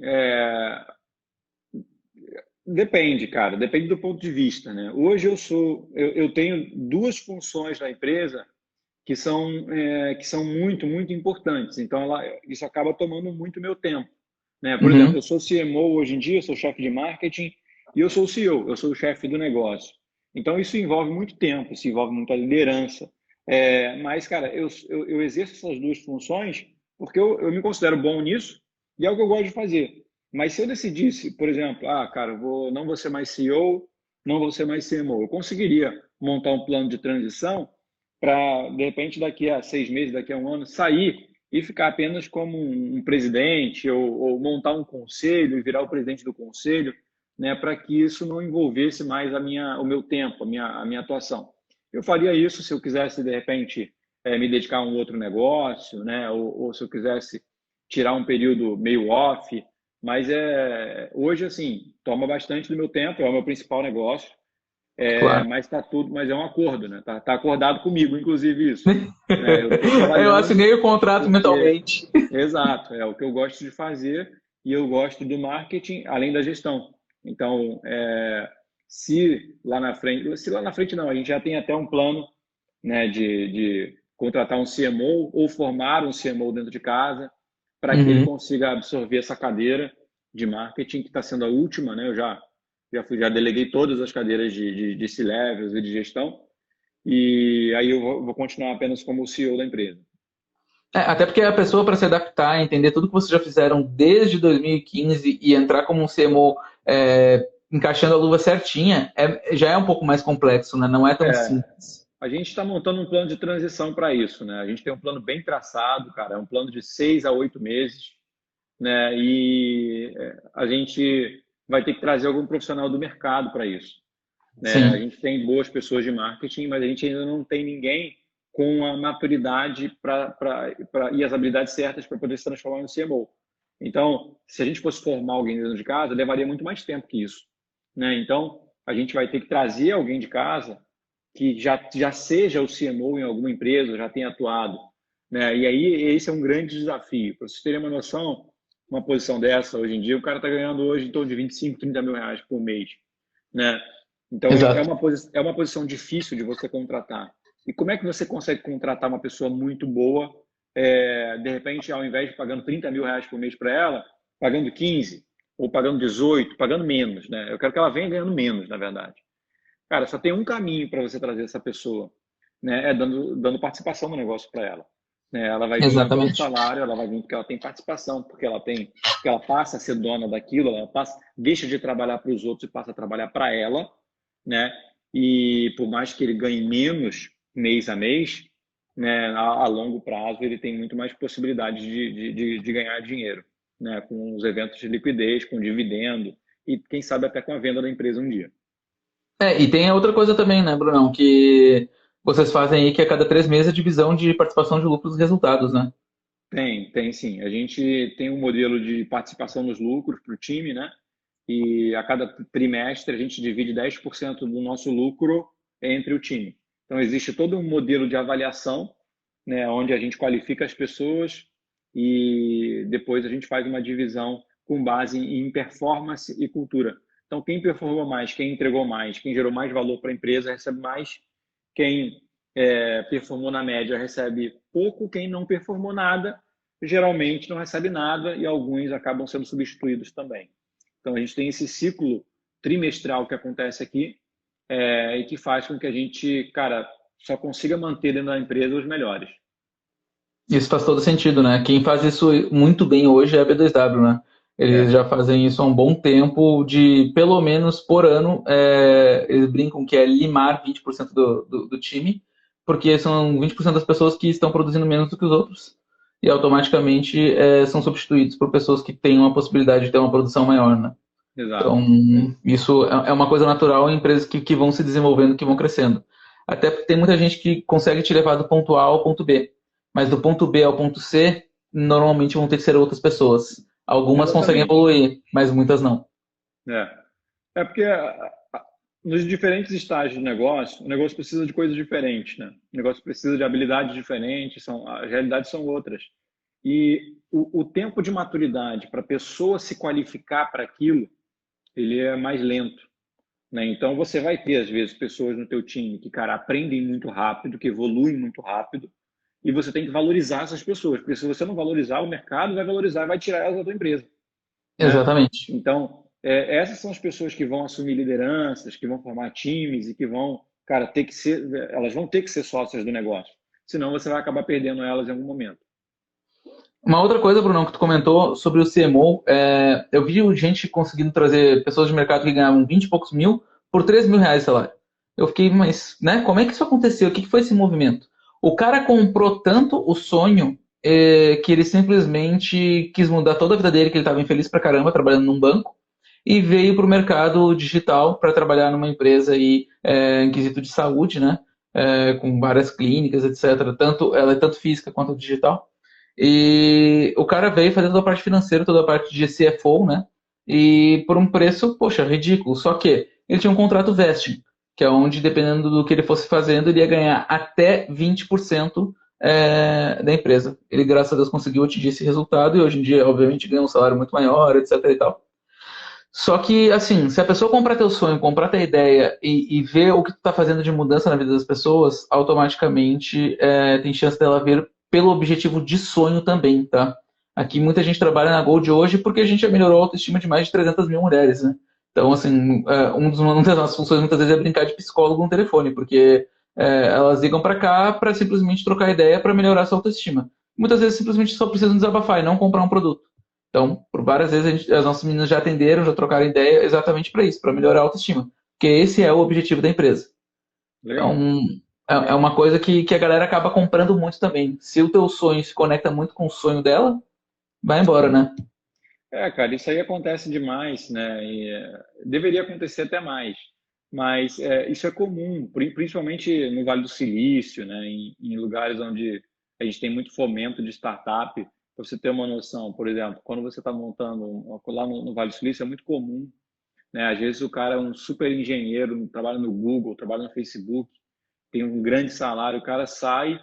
depende, cara, depende do ponto de vista, né? Hoje eu tenho duas funções na empresa que são muito, muito importantes. Então, isso acaba tomando muito meu tempo, né? Por exemplo, Uhum. eu sou CMO hoje em dia, eu sou chefe de marketing e eu sou o CEO, eu sou o chefe do negócio. Então, isso envolve muito tempo, isso envolve muita liderança. Mas, cara, eu exerço essas duas funções porque eu me considero bom nisso e é o que eu gosto de fazer. Mas se eu decidisse, por exemplo, cara, não vou ser mais CEO, não vou ser mais CMO, eu conseguiria montar um plano de transição para, de repente, daqui a 6 meses, daqui a um ano, sair e ficar apenas como um presidente ou montar um conselho e virar o presidente do conselho, né, para que isso não envolvesse mais o meu tempo, a minha atuação. Eu faria isso se eu quisesse, de repente, me dedicar a um outro negócio, né, ou se eu quisesse tirar um período meio off, mas hoje, assim, toma bastante do meu tempo, é o meu principal negócio, Claro. mas tá tudo, mas é um acordo, né? Tá acordado comigo, inclusive isso, né? Eu estou Eu trabalhando assinei o contrato porque, mentalmente. exato, é o que eu gosto de fazer e eu gosto do marketing além da gestão. Então, se lá na frente não, a gente já tem até um plano, né, de contratar um CMO ou formar um CMO dentro de casa para que ele Uhum. consiga absorver essa cadeira de marketing que está sendo a última, né? Eu já deleguei todas as cadeiras de C-Levels e de gestão, e aí eu vou continuar apenas como o CEO da empresa. Até porque a pessoa, para se adaptar, entender tudo que vocês já fizeram desde 2015 e entrar como um CMO encaixando a luva certinha, já é um pouco mais complexo, né? Não é tão É, simples. a gente está montando um plano de transição para isso, né? A gente tem um plano bem traçado, cara, é um plano de 6 a 8 meses, né? E a gente vai ter que trazer algum profissional do mercado para isso, né? A Sim. gente tem boas pessoas de marketing, mas a gente ainda não tem ninguém com a maturidade e as habilidades certas para poder se transformar no CMO. Então, se a gente fosse formar alguém dentro de casa, levaria muito mais tempo que isso, né? Então, a gente vai ter que trazer alguém de casa que já seja o CMO em alguma empresa, já tenha atuado, né? E aí esse é um grande desafio. Para vocês terem uma noção, uma posição dessa hoje em dia, o cara está ganhando hoje em torno de 25, 30 mil reais por mês, né? Então Exato. é uma posição difícil de você contratar. E como é que você consegue contratar uma pessoa muito boa, de repente, ao invés de pagando 30 mil reais por mês para ela, pagando 15 ou pagando 18, pagando menos, né? Eu quero que ela venha ganhando menos, na verdade. Cara, só tem um caminho para você trazer essa pessoa, né? É dando participação no negócio para ela. Né? Ela vai vir não pelo Exatamente. salário, ela vai vir porque ela tem participação, porque ela passa a ser dona daquilo, deixa de trabalhar para os outros e passa a trabalhar para ela, né? E por mais que ele ganhe menos mês a mês, né? A longo prazo ele tem muito mais possibilidade de ganhar dinheiro, né? Com os eventos de liquidez, com dividendo e quem sabe até com a venda da empresa um dia. E tem a outra coisa também, né, Brunão, que vocês fazem aí que a cada 3 meses a divisão de participação de lucros e resultados, né? Tem sim. A gente tem um modelo de participação nos lucros para o time, né? E a cada trimestre a gente divide 10% do nosso lucro entre o time. Então, existe todo um modelo de avaliação, né, onde a gente qualifica as pessoas e depois a gente faz uma divisão com base em performance e cultura. Então, quem performou mais, quem entregou mais, quem gerou mais valor para a empresa recebe mais, quem performou na média recebe pouco, quem não performou nada geralmente não recebe nada e alguns acabam sendo substituídos também. Então, a gente tem esse ciclo trimestral que acontece aqui e que faz com que a gente, cara, só consiga manter dentro da empresa os melhores. Isso faz todo sentido, né? Quem faz isso muito bem hoje é a B2W, né? Eles É, já fazem isso há um bom tempo, de pelo menos por ano, eles brincam que é limar 20% do time, porque são 20% das pessoas que estão produzindo menos do que os outros, e automaticamente são substituídos por pessoas que têm uma possibilidade de ter uma produção maior, né? exato. Então, isso é uma coisa natural em empresas que vão se desenvolvendo, que vão crescendo. Até porque tem muita gente que consegue te levar do ponto A ao ponto B, mas do ponto B ao ponto C, normalmente vão ter que ser outras pessoas. Algumas conseguem Exatamente. evoluir, mas muitas não. É porque nos diferentes estágios do negócio, o negócio precisa de coisas diferentes, né? O negócio precisa de habilidades diferentes, as realidades são outras. E o tempo de maturidade para a pessoa se qualificar para aquilo, ele é mais lento, né? Então você vai ter às vezes pessoas no teu time que, cara, aprendem muito rápido, que evoluem muito rápido, e você tem que valorizar essas pessoas, porque se você não valorizar, o mercado vai valorizar, vai tirar elas da tua empresa, né? Exatamente. Então, essas são as pessoas que vão assumir lideranças, que vão formar times e que vão, cara, ter que ser, elas vão ter que ser sócias do negócio. Senão você vai acabar perdendo elas em algum momento. Uma outra coisa, Brunão, que tu comentou sobre o CMO, eu vi gente conseguindo trazer pessoas de mercado que ganhavam 20 e poucos mil por 3 mil reais de salário. Eu fiquei, mas, né, como é que isso aconteceu? O que foi esse movimento? O cara comprou tanto o sonho que ele simplesmente quis mudar toda a vida dele, que ele estava infeliz pra caramba trabalhando num banco, e veio para o mercado digital para trabalhar numa empresa aí, em quesito de saúde, né, com várias clínicas, etc. Ela é tanto física quanto digital. E o cara veio fazer toda a parte financeira, toda a parte de CFO, né? E por um preço, poxa, ridículo. Só que ele tinha um contrato vesting, que é onde, dependendo do que ele fosse fazendo, ele ia ganhar até 20% da empresa. Ele, graças a Deus, conseguiu atingir esse resultado e hoje em dia, obviamente, ganha um salário muito maior, etc. e tal. Só que, assim, se a pessoa comprar teu sonho, comprar tua ideia e ver o que tu tá fazendo de mudança na vida das pessoas, automaticamente tem chance dela ver pelo objetivo de sonho também, tá? Aqui muita gente trabalha na Gold hoje porque a gente já melhorou a autoestima de mais de 300 mil mulheres, né? Então, assim, uma das nossas funções muitas vezes é brincar de psicólogo no telefone, porque elas ligam para cá para simplesmente trocar ideia para melhorar a sua autoestima. Muitas vezes simplesmente só precisam desabafar e não comprar um produto. Então, por várias vezes as nossas meninas já atenderam, já trocaram ideia exatamente para isso, para melhorar a autoestima. Porque esse é o objetivo da empresa. Então, Legal. é uma coisa que a galera acaba comprando muito também. Se o teu sonho se conecta muito com o sonho dela, vai embora, Sim. né? Cara, isso aí acontece demais, né? E, deveria acontecer até mais, mas isso é comum, principalmente no Vale do Silício, né? Em lugares onde a gente tem muito fomento de startup. Para você ter uma noção, por exemplo, quando você está montando lá no Vale do Silício, é muito comum, né? Às vezes o cara é um super engenheiro, trabalha no Google, trabalha no Facebook, tem um grande salário, o cara sai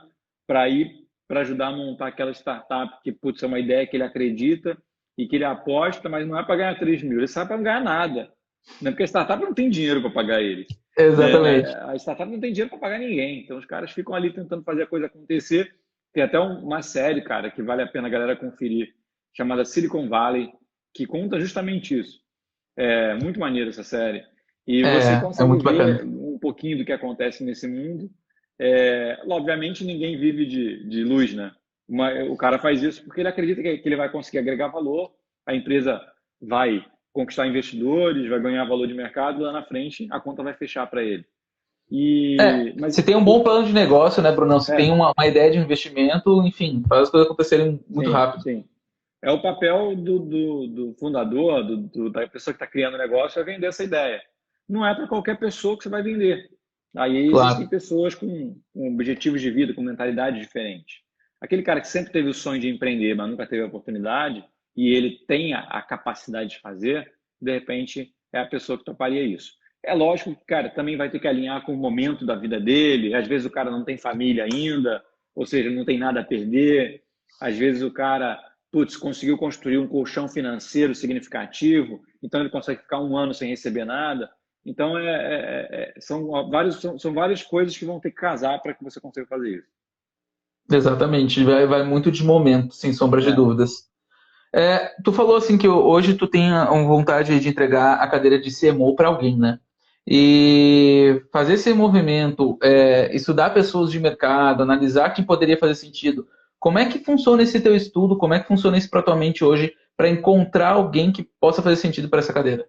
para ir para ajudar a montar aquela startup que, putz, é uma ideia que ele acredita e que ele aposta, mas não é para ganhar 3 mil, ele sai para não ganhar nada. Né? Porque a startup não tem dinheiro para pagar ele. Né? Exatamente. A startup não tem dinheiro para pagar ninguém. Então os caras ficam ali tentando fazer a coisa acontecer. Tem até uma série, cara, que vale a pena a galera conferir, chamada Silicon Valley, que conta justamente isso. É muito maneiro essa série. E você É consegue muito ver bacana. um pouquinho do que acontece nesse mundo. Obviamente, ninguém vive de luz, né? O cara faz isso porque ele acredita que ele vai conseguir agregar valor, a empresa vai conquistar investidores, vai ganhar valor de mercado, e lá na frente a conta vai fechar para ele. Mas, Se tem um bom plano de negócio, né, Brunão? Se tem é, uma ideia de investimento, enfim, faz as coisas acontecerem muito sim, rápido. sim. É o papel do fundador, da pessoa que está criando o negócio, é vender essa ideia. Não é para qualquer pessoa que você vai vender. Aí existem Claro. pessoas com objetivos de vida, com mentalidade diferente. Aquele cara que sempre teve o sonho de empreender, mas nunca teve a oportunidade, e ele tem a capacidade de fazer, de repente é a pessoa que toparia isso. É lógico que, cara, também vai ter que alinhar com o momento da vida dele. Às vezes o cara não tem família ainda, ou seja, não tem nada a perder. Às vezes o cara, putz, conseguiu construir um colchão financeiro significativo, então ele consegue ficar um ano sem receber nada. Então, são várias coisas que vão ter que casar para que você consiga fazer isso. Exatamente, vai muito de momento, sem sombra de É, dúvidas. Tu falou assim que hoje tu tem a vontade de entregar a cadeira de CMO para alguém, né? E fazer esse movimento, estudar pessoas de mercado, analisar quem poderia fazer sentido. Como é que funciona esse teu estudo? Como é que funciona isso para tua mente hoje para encontrar alguém que possa fazer sentido para essa cadeira?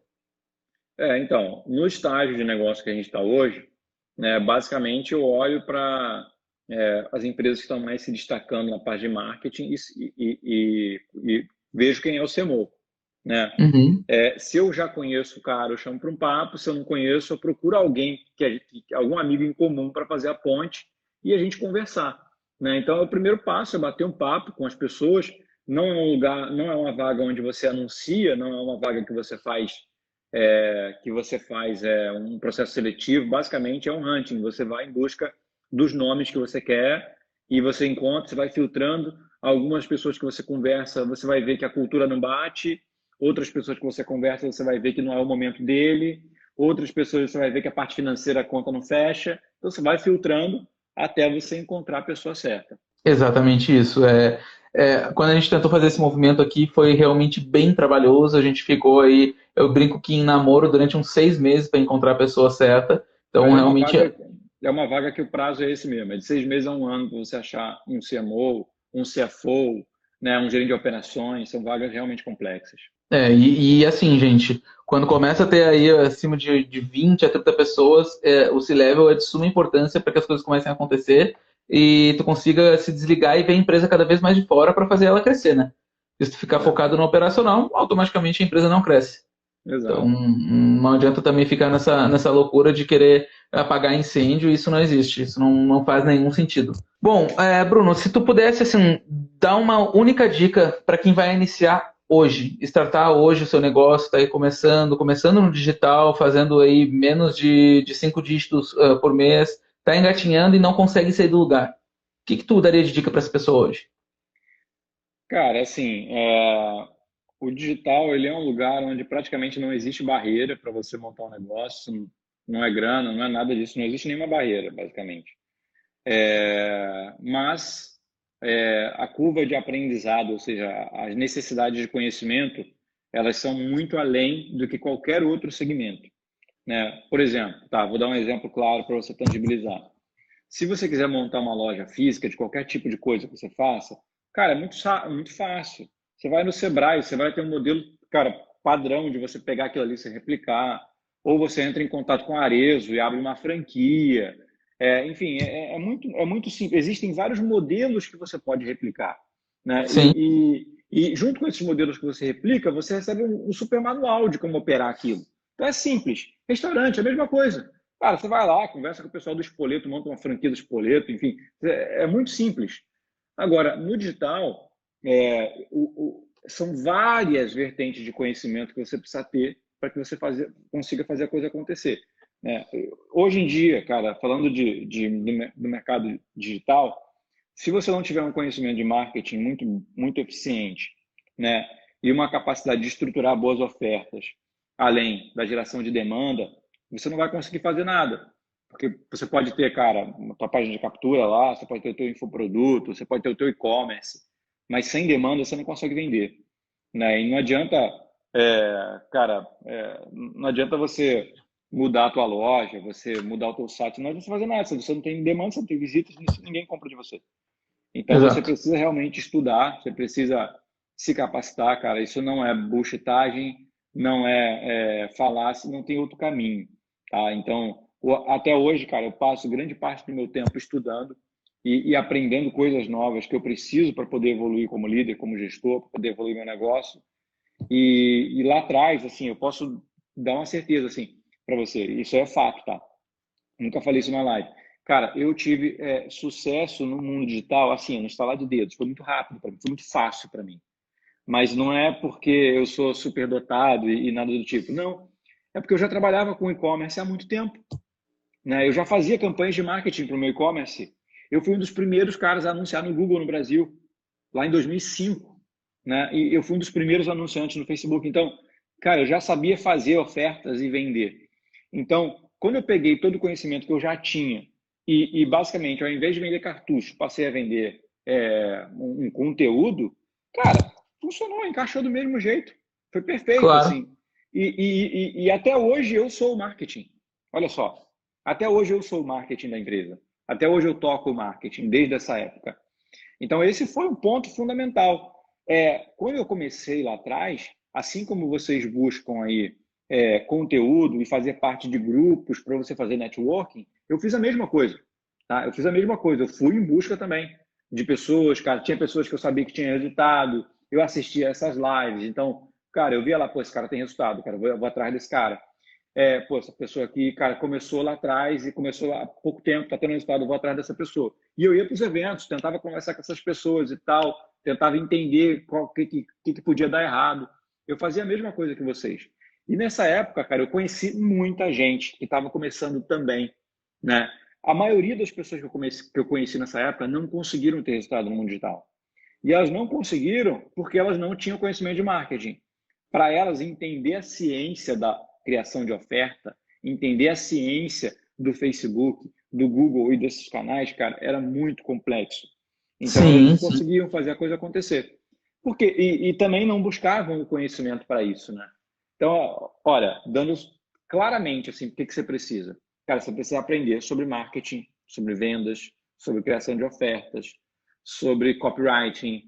então, no estágio de negócio que a gente está hoje, né, basicamente eu olho para as empresas que estão mais se destacando na parte de marketing e vejo quem é o CMO, né? Uhum. Se eu já conheço o cara, eu chamo para um papo. Se eu não conheço, eu procuro alguém, algum amigo em comum para fazer a ponte e a gente conversar, né? Então, o primeiro passo é bater um papo com as pessoas. Não é um lugar, não é uma vaga onde você anuncia, não é uma vaga que você faz um processo seletivo. Basicamente, é um hunting. Você vai em busca dos nomes que você quer e você encontra, você vai filtrando. Algumas pessoas que você conversa, você vai ver que a cultura não bate. Outras pessoas que você conversa, você vai ver que não é o momento dele. Outras pessoas, você vai ver que a parte financeira, a conta não fecha. Então, você vai filtrando até você encontrar a pessoa certa. Exatamente isso. Quando a gente tentou fazer esse movimento aqui, foi realmente bem trabalhoso. A gente ficou aí, eu brinco que em namoro durante uns 6 meses para encontrar a pessoa certa. Então, Aí realmente, é uma vaga que o prazo é esse mesmo, é de 6 meses a um ano para você achar um CMO, um CFO, né, um gerente de operações. São vagas realmente complexas. e assim, gente, quando começa a ter aí acima de 20 a 30 pessoas, o C-Level é de suma importância para que as coisas comecem a acontecer e tu consiga se desligar e ver a empresa cada vez mais de fora para fazer ela crescer, né? Porque se tu ficar É, focado no operacional, automaticamente a empresa não cresce. Então, exato. não adianta também ficar nessa loucura de querer apagar incêndio, isso não existe, isso não faz nenhum sentido. Bom, Bruno, se tu pudesse assim, dar uma única dica para quem vai iniciar hoje, startar hoje o seu negócio, está aí começando no digital, fazendo aí menos de 5 dígitos por mês, está engatinhando e não consegue sair do lugar. O que tu daria de dica para essa pessoa hoje? Cara, assim, o digital ele é um lugar onde praticamente não existe barreira para você montar um negócio. Não é grana, não é nada disso, não existe nenhuma barreira, basicamente. Mas a curva de aprendizado, ou seja, as necessidades de conhecimento, elas são muito além do que qualquer outro segmento, né? Por exemplo, tá, vou dar um exemplo claro para você tangibilizar. Se você quiser montar uma loja física de qualquer tipo de coisa que você faça, cara, muito fácil. Você vai no Sebrae, você vai ter um modelo, cara, padrão de você pegar aquilo ali e você replicar. Ou você entra em contato com a Arezzo e abre uma franquia. Enfim, é muito simples. Existem vários modelos que você pode replicar, né? Sim, E junto com esses modelos que você replica, você recebe um super manual de como operar aquilo. Então é simples. Restaurante, é a mesma coisa. Cara, você vai lá, conversa com o pessoal do Spoleto, monta uma franquia do Spoleto, enfim, é muito simples. Agora, no digital, são várias vertentes de conhecimento que você precisa ter para que você consiga fazer a coisa acontecer, né? Hoje em dia, cara, falando do mercado digital, se você não tiver um conhecimento de marketing muito eficiente, né, e uma capacidade de estruturar boas ofertas, além da geração de demanda, você não vai conseguir fazer nada. Porque você pode ter, cara, uma tua página de captura lá, você pode ter o teu infoproduto, você pode ter o teu e-commerce, mas sem demanda você não consegue vender, né? E não adianta, cara, não adianta você mudar a tua loja, você mudar o teu site, não adianta você fazer nada. Se você não tem demanda, você não tem visitas, ninguém compra de você. Então você exato. precisa realmente estudar, você precisa se capacitar, cara. Isso não é bullshitagem, não é falácia, não tem outro caminho, tá? Então, até hoje, cara, eu passo grande parte do meu tempo estudando e aprendendo coisas novas que eu preciso para poder evoluir como líder, como gestor, para poder evoluir meu negócio. E lá atrás, assim, eu posso dar uma certeza, assim, para você. Isso é fato, tá? Nunca falei isso na live. Cara, eu tive sucesso no mundo digital, assim, no estalar de dedos. Foi muito rápido para mim, foi muito fácil para mim. Mas não é porque eu sou superdotado e nada do tipo. Não. É porque eu já trabalhava com e-commerce há muito tempo, né? Eu já fazia campanhas de marketing para o meu e-commerce. Eu fui um dos primeiros caras a anunciar no Google no Brasil, lá em 2005, né? E eu fui um dos primeiros anunciantes no Facebook. Então, cara, eu já sabia fazer ofertas e vender. Então, quando eu peguei todo o conhecimento que eu já tinha e basicamente, ao invés de vender cartucho, passei a vender um conteúdo, cara, funcionou, encaixou do mesmo jeito. Foi perfeito, Claro. assim. E até hoje eu sou o marketing. Olha só, até hoje eu sou o marketing da empresa. Até hoje eu toco o marketing, desde essa época. Então, esse foi um ponto fundamental. Quando eu comecei lá atrás, assim como vocês buscam aí conteúdo e fazer parte de grupos para você fazer networking, eu fiz a mesma coisa. Tá? Eu fiz a mesma coisa. Eu fui em busca também de pessoas, cara. Tinha pessoas que eu sabia que tinha resultado. Eu assistia essas lives. Então, cara, eu via lá, pô, esse cara tem resultado, cara. Eu vou atrás desse cara. Pô, essa pessoa aqui, cara, começou lá atrás e começou há pouco tempo, está tendo resultado, eu vou atrás dessa pessoa. E eu ia para os eventos, tentava conversar com essas pessoas e tal, tentava entender o que podia dar errado. Eu fazia a mesma coisa que vocês. E nessa época, cara, eu conheci muita gente que estava começando também, né? A maioria das pessoas que eu conheci nessa época não conseguiram ter resultado no mundo digital. E elas não conseguiram porque elas não tinham conhecimento de marketing. Para elas entender a ciência da criação de oferta, entender a ciência do Facebook, do Google e desses canais, cara, era muito complexo. Então elas Sim, não sim. conseguiam fazer a coisa acontecer. E também não buscavam o conhecimento para isso, né? Então, olha, dando claramente assim, o que você precisa? Cara, você precisa aprender sobre marketing, sobre vendas, sobre criação de ofertas, sobre copywriting,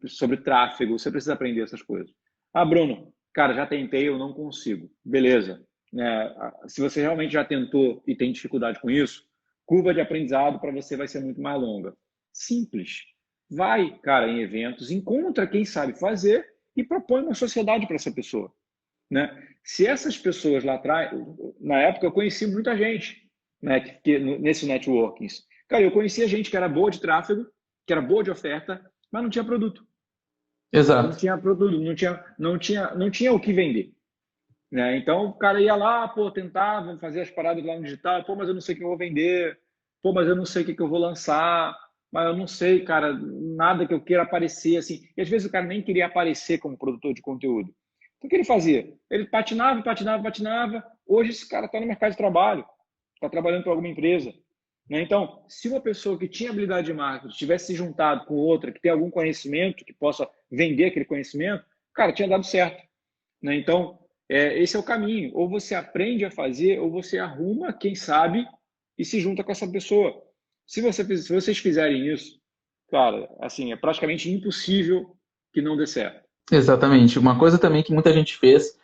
sobre tráfego. Você precisa aprender essas coisas. Ah, Bruno, cara, já tentei, eu não consigo. Beleza. Se você realmente já tentou e tem dificuldade com isso, curva de aprendizado para você vai ser muito mais longa. Simples. Vai, cara, em eventos, encontra quem sabe fazer e propõe uma sociedade para essa pessoa, né? Se essas pessoas lá atrás, na época eu conheci muita gente, né, nesse networkings. Cara, eu conhecia gente que era boa de tráfego, que era boa de oferta, mas não tinha produto. Não Exato. tinha produto, não tinha o que vender, né? Então o cara ia lá, pô, tentava fazer as paradas lá no digital, pô, mas eu não sei o que eu vou vender, pô, mas eu não sei o que eu vou lançar, mas eu não sei, cara, nada que eu queira aparecer assim. E às vezes o cara nem queria aparecer como produtor de conteúdo. Então o que ele fazia? Ele patinava, patinava, patinava. Hoje esse cara está no mercado de trabalho, está trabalhando para alguma empresa, né? Então, se uma pessoa que tinha habilidade de marketing tivesse se juntado com outra que tem algum conhecimento, que possa vender aquele conhecimento, cara, tinha dado certo, né? Então, esse é o caminho. Ou você aprende a fazer, ou você arruma quem sabe e se junta com essa pessoa. Se vocês fizerem isso, cara, assim, é praticamente impossível que não dê certo. Exatamente. Uma coisa também que muita gente fez,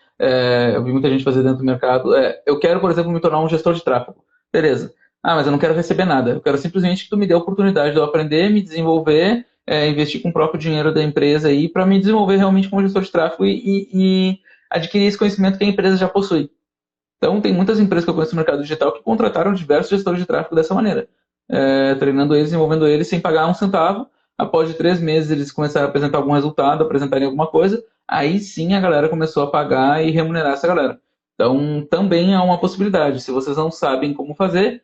eu vi muita gente fazer dentro do mercado, eu quero, por exemplo, me tornar um gestor de tráfego. Beleza. Ah, mas eu não quero receber nada. Eu quero simplesmente que tu me dê a oportunidade de eu aprender, me desenvolver, investir com o próprio dinheiro da empresa aí para me desenvolver realmente como gestor de tráfego e adquirir esse conhecimento que a empresa já possui. Então, tem muitas empresas que eu conheço no mercado digital que contrataram diversos gestores de tráfego dessa maneira, treinando eles, desenvolvendo eles sem pagar um centavo. Após de 3 meses eles começaram a apresentar algum resultado, apresentarem alguma coisa, aí sim a galera começou a pagar e remunerar essa galera. Então, também é uma possibilidade. Se vocês não sabem como fazer,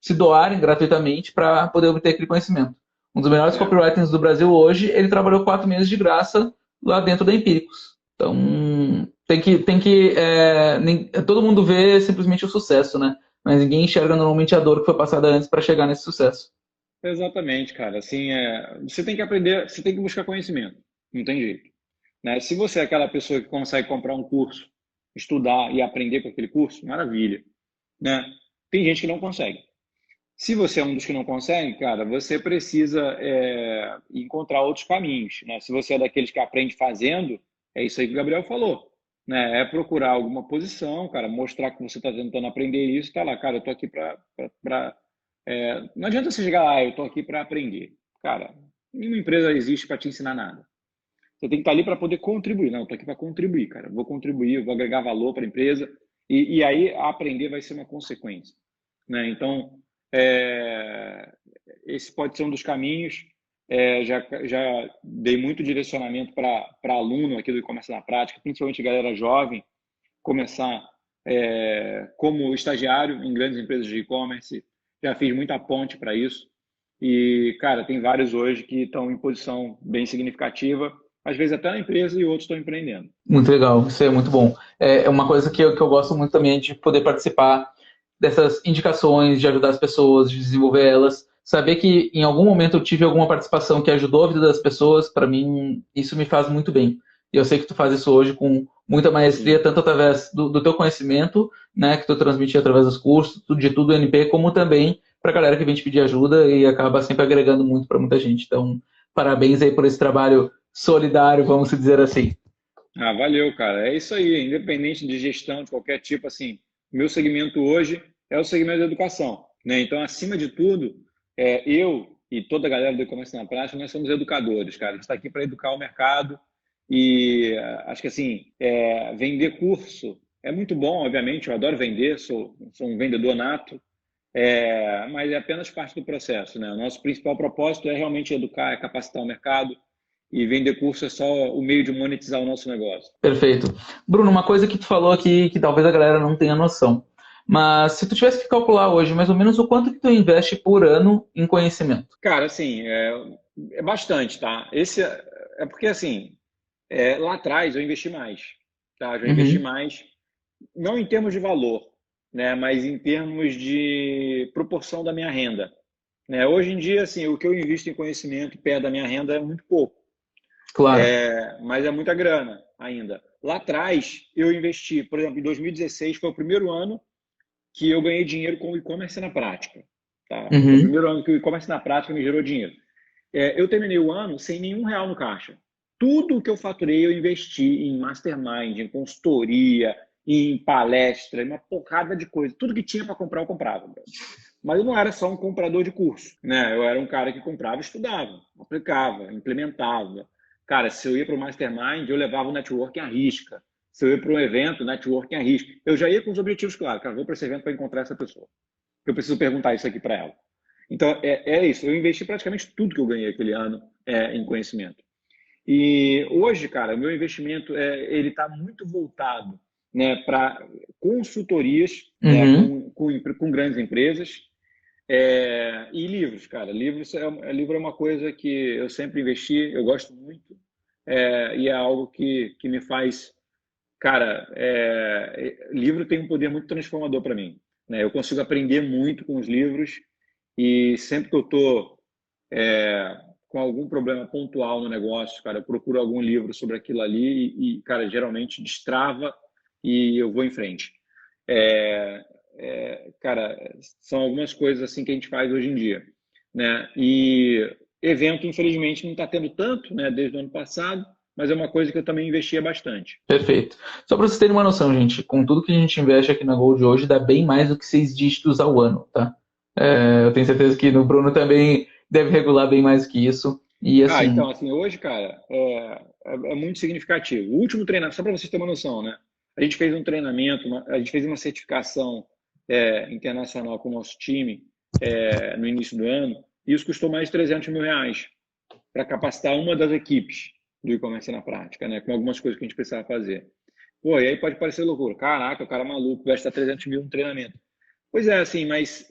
se doarem gratuitamente para poder obter aquele conhecimento. Um dos melhores É, copywriters do Brasil hoje, ele trabalhou 4 meses de graça lá dentro da Empíricos. Então, todo mundo vê simplesmente o sucesso, né? Mas ninguém enxerga normalmente a dor que foi passada antes para chegar nesse sucesso. exatamente, cara. Assim, você tem que aprender, você tem que buscar conhecimento. Não tem jeito, né? Se você é aquela pessoa que consegue comprar um curso, estudar e aprender com aquele curso, maravilha, né? Tem gente que não consegue. Se você é um dos que não consegue, cara, você precisa encontrar outros caminhos, né? Se você é daqueles que aprende fazendo, é isso aí que o Gabriel falou, né? É procurar alguma posição, cara, mostrar que você está tentando aprender isso, tá lá, cara, eu tô aqui não adianta você chegar lá, eu tô aqui para aprender. Cara, nenhuma empresa existe para te ensinar nada. Você tem que estar ali para poder contribuir. Não, eu tô aqui para contribuir, cara. Vou contribuir, eu vou agregar valor para a empresa e aí aprender vai ser uma consequência, né? Então, é, esse pode ser um dos caminhos. Já dei muito direcionamento para aluno aqui do e-commerce na prática, principalmente galera jovem, começar como estagiário em grandes empresas de e-commerce, já fiz muita ponte para isso. E, cara, tem vários hoje que estão em posição bem significativa, às vezes até na empresa e outros estão empreendendo. Muito legal, isso é muito bom. É uma coisa que eu gosto muito também é de poder participar dessas indicações, de ajudar as pessoas, de desenvolver elas. Saber que em algum momento eu tive alguma participação que ajudou a vida das pessoas, para mim, isso me faz muito bem. E eu sei que tu faz isso hoje com muita maestria, Sim. tanto através do teu conhecimento, né, que tu transmite através dos cursos, de tudo NP, como também para a galera que vem te pedir ajuda e acaba sempre agregando muito para muita gente. Então, parabéns aí por esse trabalho solidário, vamos dizer assim. Ah, valeu, cara. É isso aí, independente de gestão de qualquer tipo, assim, meu segmento hoje é o segmento da educação, né? Então, acima de tudo, eu e toda a galera do e-commerce na prática, nós somos educadores, cara. A gente está aqui para educar o mercado e acho que, assim, vender curso é muito bom, obviamente, eu adoro vender, sou um vendedor nato, mas é apenas parte do processo, né? O nosso principal propósito é realmente educar, é capacitar o mercado e vender curso é só o meio de monetizar o nosso negócio. Perfeito. Bruno, uma coisa que tu falou aqui que talvez a galera não tenha noção. Mas se tu tivesse que calcular hoje mais ou menos o quanto que tu investe por ano em conhecimento. Cara, assim, é bastante, tá? Esse é porque, assim, lá atrás eu investi mais, tá? Eu já investi Uhum. mais, não em termos de valor, né? Mas em termos de proporção da minha renda, né? Hoje em dia, assim, o que eu invisto em conhecimento perto da minha renda é muito pouco, Claro. mas é muita grana ainda. Lá atrás eu investi, por exemplo, em 2016 foi o primeiro ano que eu ganhei dinheiro com o e-commerce na prática, tá? Foi o Uhum. primeiro ano que o e-commerce na prática me gerou dinheiro. Eu terminei o ano sem nenhum real no caixa. Tudo que eu faturei eu investi em mastermind, em consultoria, em palestra, em uma porrada de coisa. Tudo que tinha para comprar eu comprava. Mas eu não era só um comprador de curso, né? Eu era um cara que comprava, estudava, aplicava, implementava. Cara, se eu ia para o mastermind, eu levava o networking à risca. Se eu ia para um evento, networking à risca. Eu já ia com os objetivos claros. Cara, vou para esse evento para encontrar essa pessoa. Eu preciso perguntar isso aqui para ela. Então, é isso. Eu investi praticamente tudo que eu ganhei aquele ano em conhecimento. E hoje, cara, o meu investimento ele está muito voltado, né, para consultorias, né, Uhum. com grandes empresas e livros, cara. Livro é uma coisa que eu sempre investi, eu gosto muito e é algo que me faz, cara. Livro tem um poder muito transformador para mim, né? Eu consigo aprender muito com os livros e sempre que eu estou com algum problema pontual no negócio, cara, eu procuro algum livro sobre aquilo ali cara, geralmente destrava e eu vou em frente. É, cara, são algumas coisas assim que a gente faz hoje em dia, né? E evento, infelizmente, não está tendo tanto, né, desde o ano passado, mas é uma coisa que eu também investia bastante. Perfeito. Só para vocês terem uma noção, gente, com tudo que a gente investe aqui na Gold hoje, dá bem mais do que 6 dígitos ao ano, tá? Eu tenho certeza que no Bruno também deve regular bem mais que isso. E Então, assim, assim, hoje, cara, é muito significativo. O último treinamento, só para vocês terem uma noção, né? A gente fez um treinamento, a gente fez uma certificação internacional com o nosso time no início do ano, e isso custou mais de R$ 300 mil para capacitar uma das equipes do e-commerce na prática, né? Com algumas coisas que a gente precisava fazer. Pô, e aí pode parecer loucura. Caraca, o cara é maluco, gasta 300 mil no treinamento. Pois é, assim, mas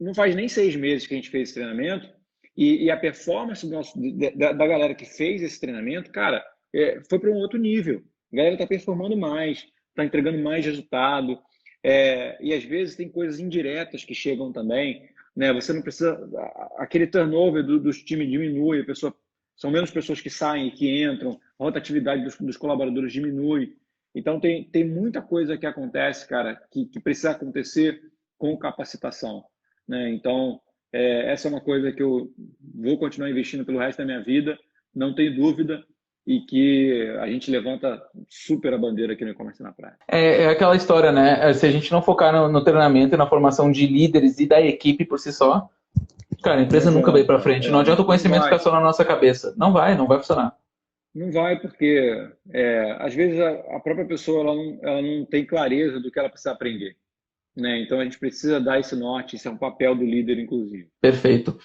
não faz nem 6 meses que a gente fez esse treinamento e a performance da galera que fez esse treinamento, cara, foi para um outro nível. A galera está performando mais, está entregando mais resultado. E às vezes tem coisas indiretas que chegam também, né? Você não precisa. Aquele turnover dos times diminui, são menos pessoas que saem e que entram, a rotatividade dos colaboradores diminui. Então tem muita coisa que acontece, cara, que precisa acontecer com capacitação, né? Então, essa é uma coisa que eu vou continuar investindo pelo resto da minha vida, não tenho dúvida, e que a gente levanta super a bandeira aqui no e-commerce na praia. é aquela história, né? Se a gente não focar no treinamento e na formação de líderes e da equipe por si só, cara, a Não empresa nunca vai para adianta, frente. Não adianta o não conhecimento ficar vai. só na nossa cabeça. Não vai funcionar. Não vai porque, às vezes, a própria pessoa ela não tem clareza do que ela precisa aprender, né? Então, a gente precisa dar esse norte, isso é um papel do líder, inclusive. Perfeito.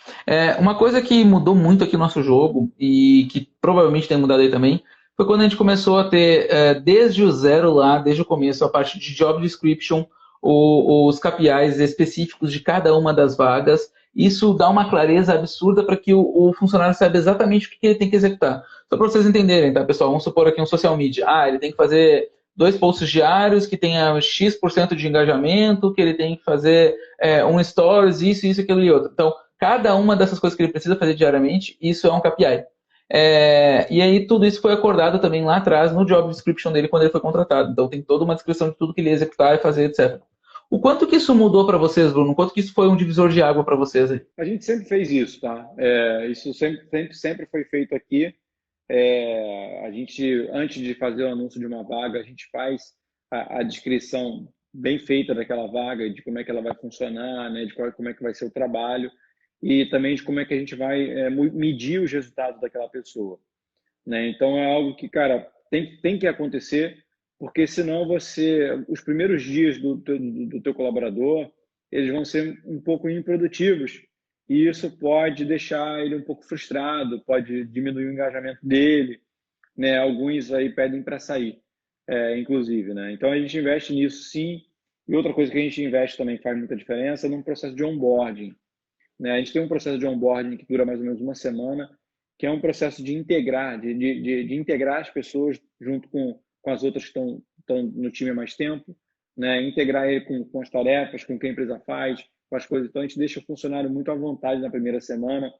Uma coisa que mudou muito aqui no nosso jogo e que provavelmente tem mudado aí também foi quando a gente começou a ter, desde o zero lá, desde o começo, a parte de job description, os KPIs específicos de cada uma das vagas. Isso dá uma clareza absurda para que o funcionário saiba exatamente o que ele tem que executar. Só para vocês entenderem, tá, pessoal? Vamos supor aqui um social media. Ele tem que fazer 2 posts diários que tenha X% de engajamento, que ele tem que fazer um stories, isso, aquilo e outro. Então, cada uma dessas coisas que ele precisa fazer diariamente, isso é um KPI. E aí tudo isso foi acordado também lá atrás no job description dele quando ele foi contratado. Então tem toda uma descrição de tudo que ele ia executar e fazer, etc. O quanto que isso mudou para vocês, Bruno? O quanto que isso foi um divisor de água para vocês aí? A gente sempre fez isso, tá? Isso sempre foi feito aqui. A gente, antes de fazer o anúncio de uma vaga, a gente faz a descrição bem feita daquela vaga, de como é que ela vai funcionar, né? Como é que vai ser o trabalho e também de como é que a gente vai medir os resultados daquela pessoa, né? Então é algo que, cara, tem que acontecer, porque senão os primeiros dias do teu colaborador, eles vão ser um pouco improdutivos e isso pode deixar ele um pouco frustrado, pode diminuir o engajamento dele, né? Alguns aí pedem para sair, inclusive, né? Então a gente investe nisso, sim. E outra coisa que a gente investe também que faz muita diferença é no processo de onboarding, né? A gente tem um processo de onboarding que dura mais ou menos uma semana, que é um processo de integrar, de integrar as pessoas junto com as outras que estão no time há mais tempo, né? Integrar ele com as tarefas, com o que a empresa faz, com as coisas. Então, a gente deixa o funcionário muito à vontade na primeira semana,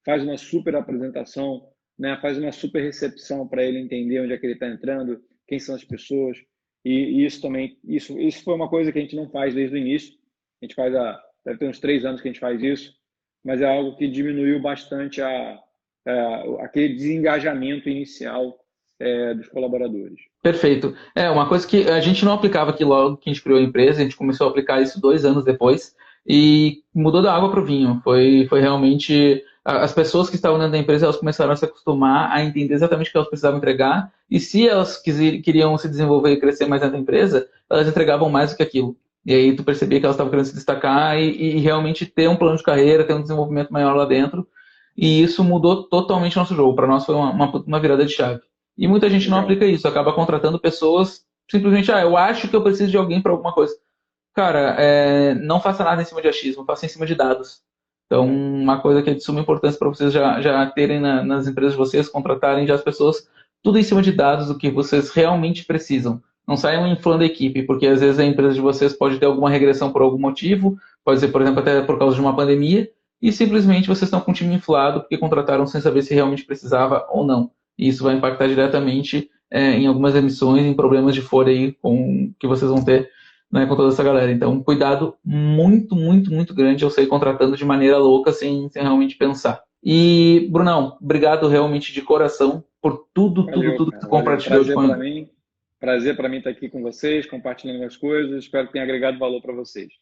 faz uma super apresentação, né? Faz uma super recepção para ele entender onde é que ele está entrando, quem são as pessoas. E isso também, isso foi uma coisa que a gente não faz desde o início. A gente faz deve ter uns 3 anos que a gente faz isso, mas é algo que diminuiu bastante aquele desengajamento inicial dos colaboradores. Perfeito. Uma coisa que a gente não aplicava aqui logo que a gente criou a empresa, a gente começou a aplicar isso 2 anos depois e mudou da água para o vinho. Foi realmente as pessoas que estavam dentro da empresa, elas começaram a se acostumar a entender exatamente o que elas precisavam entregar e se elas queriam se desenvolver e crescer mais dentro da empresa, elas entregavam mais do que aquilo. E aí tu percebia que elas estavam querendo se destacar e realmente ter um plano de carreira, ter um desenvolvimento maior lá dentro. E isso mudou totalmente o nosso jogo. Para nós foi uma virada de chave. E muita gente não Legal. aplica isso, acaba contratando pessoas simplesmente, eu acho que eu preciso de alguém para alguma coisa. Cara, não faça nada em cima de achismo, faça em cima de dados. Então, uma coisa que é de suma importância para vocês já terem nas empresas de vocês, contratarem já as pessoas, tudo em cima de dados, do que vocês realmente precisam. Não saiam inflando a equipe, porque às vezes a empresa de vocês pode ter alguma regressão por algum motivo, pode ser, por exemplo, até por causa de uma pandemia, e simplesmente vocês estão com um time inflado porque contrataram sem saber se realmente precisava ou não. E isso vai impactar diretamente em algumas emissões, em problemas de folha aí que vocês vão ter, né, com toda essa galera. Então, cuidado muito, muito, muito grande eu sair contratando de maneira louca, sem realmente pensar. E, Brunão, obrigado realmente de coração por tudo, Valeu, tudo que tu cara. Valeu. compartilhou hoje Prazer para comigo. mim. Prazer para mim estar aqui com vocês, compartilhando as coisas. Espero que tenha agregado valor para vocês.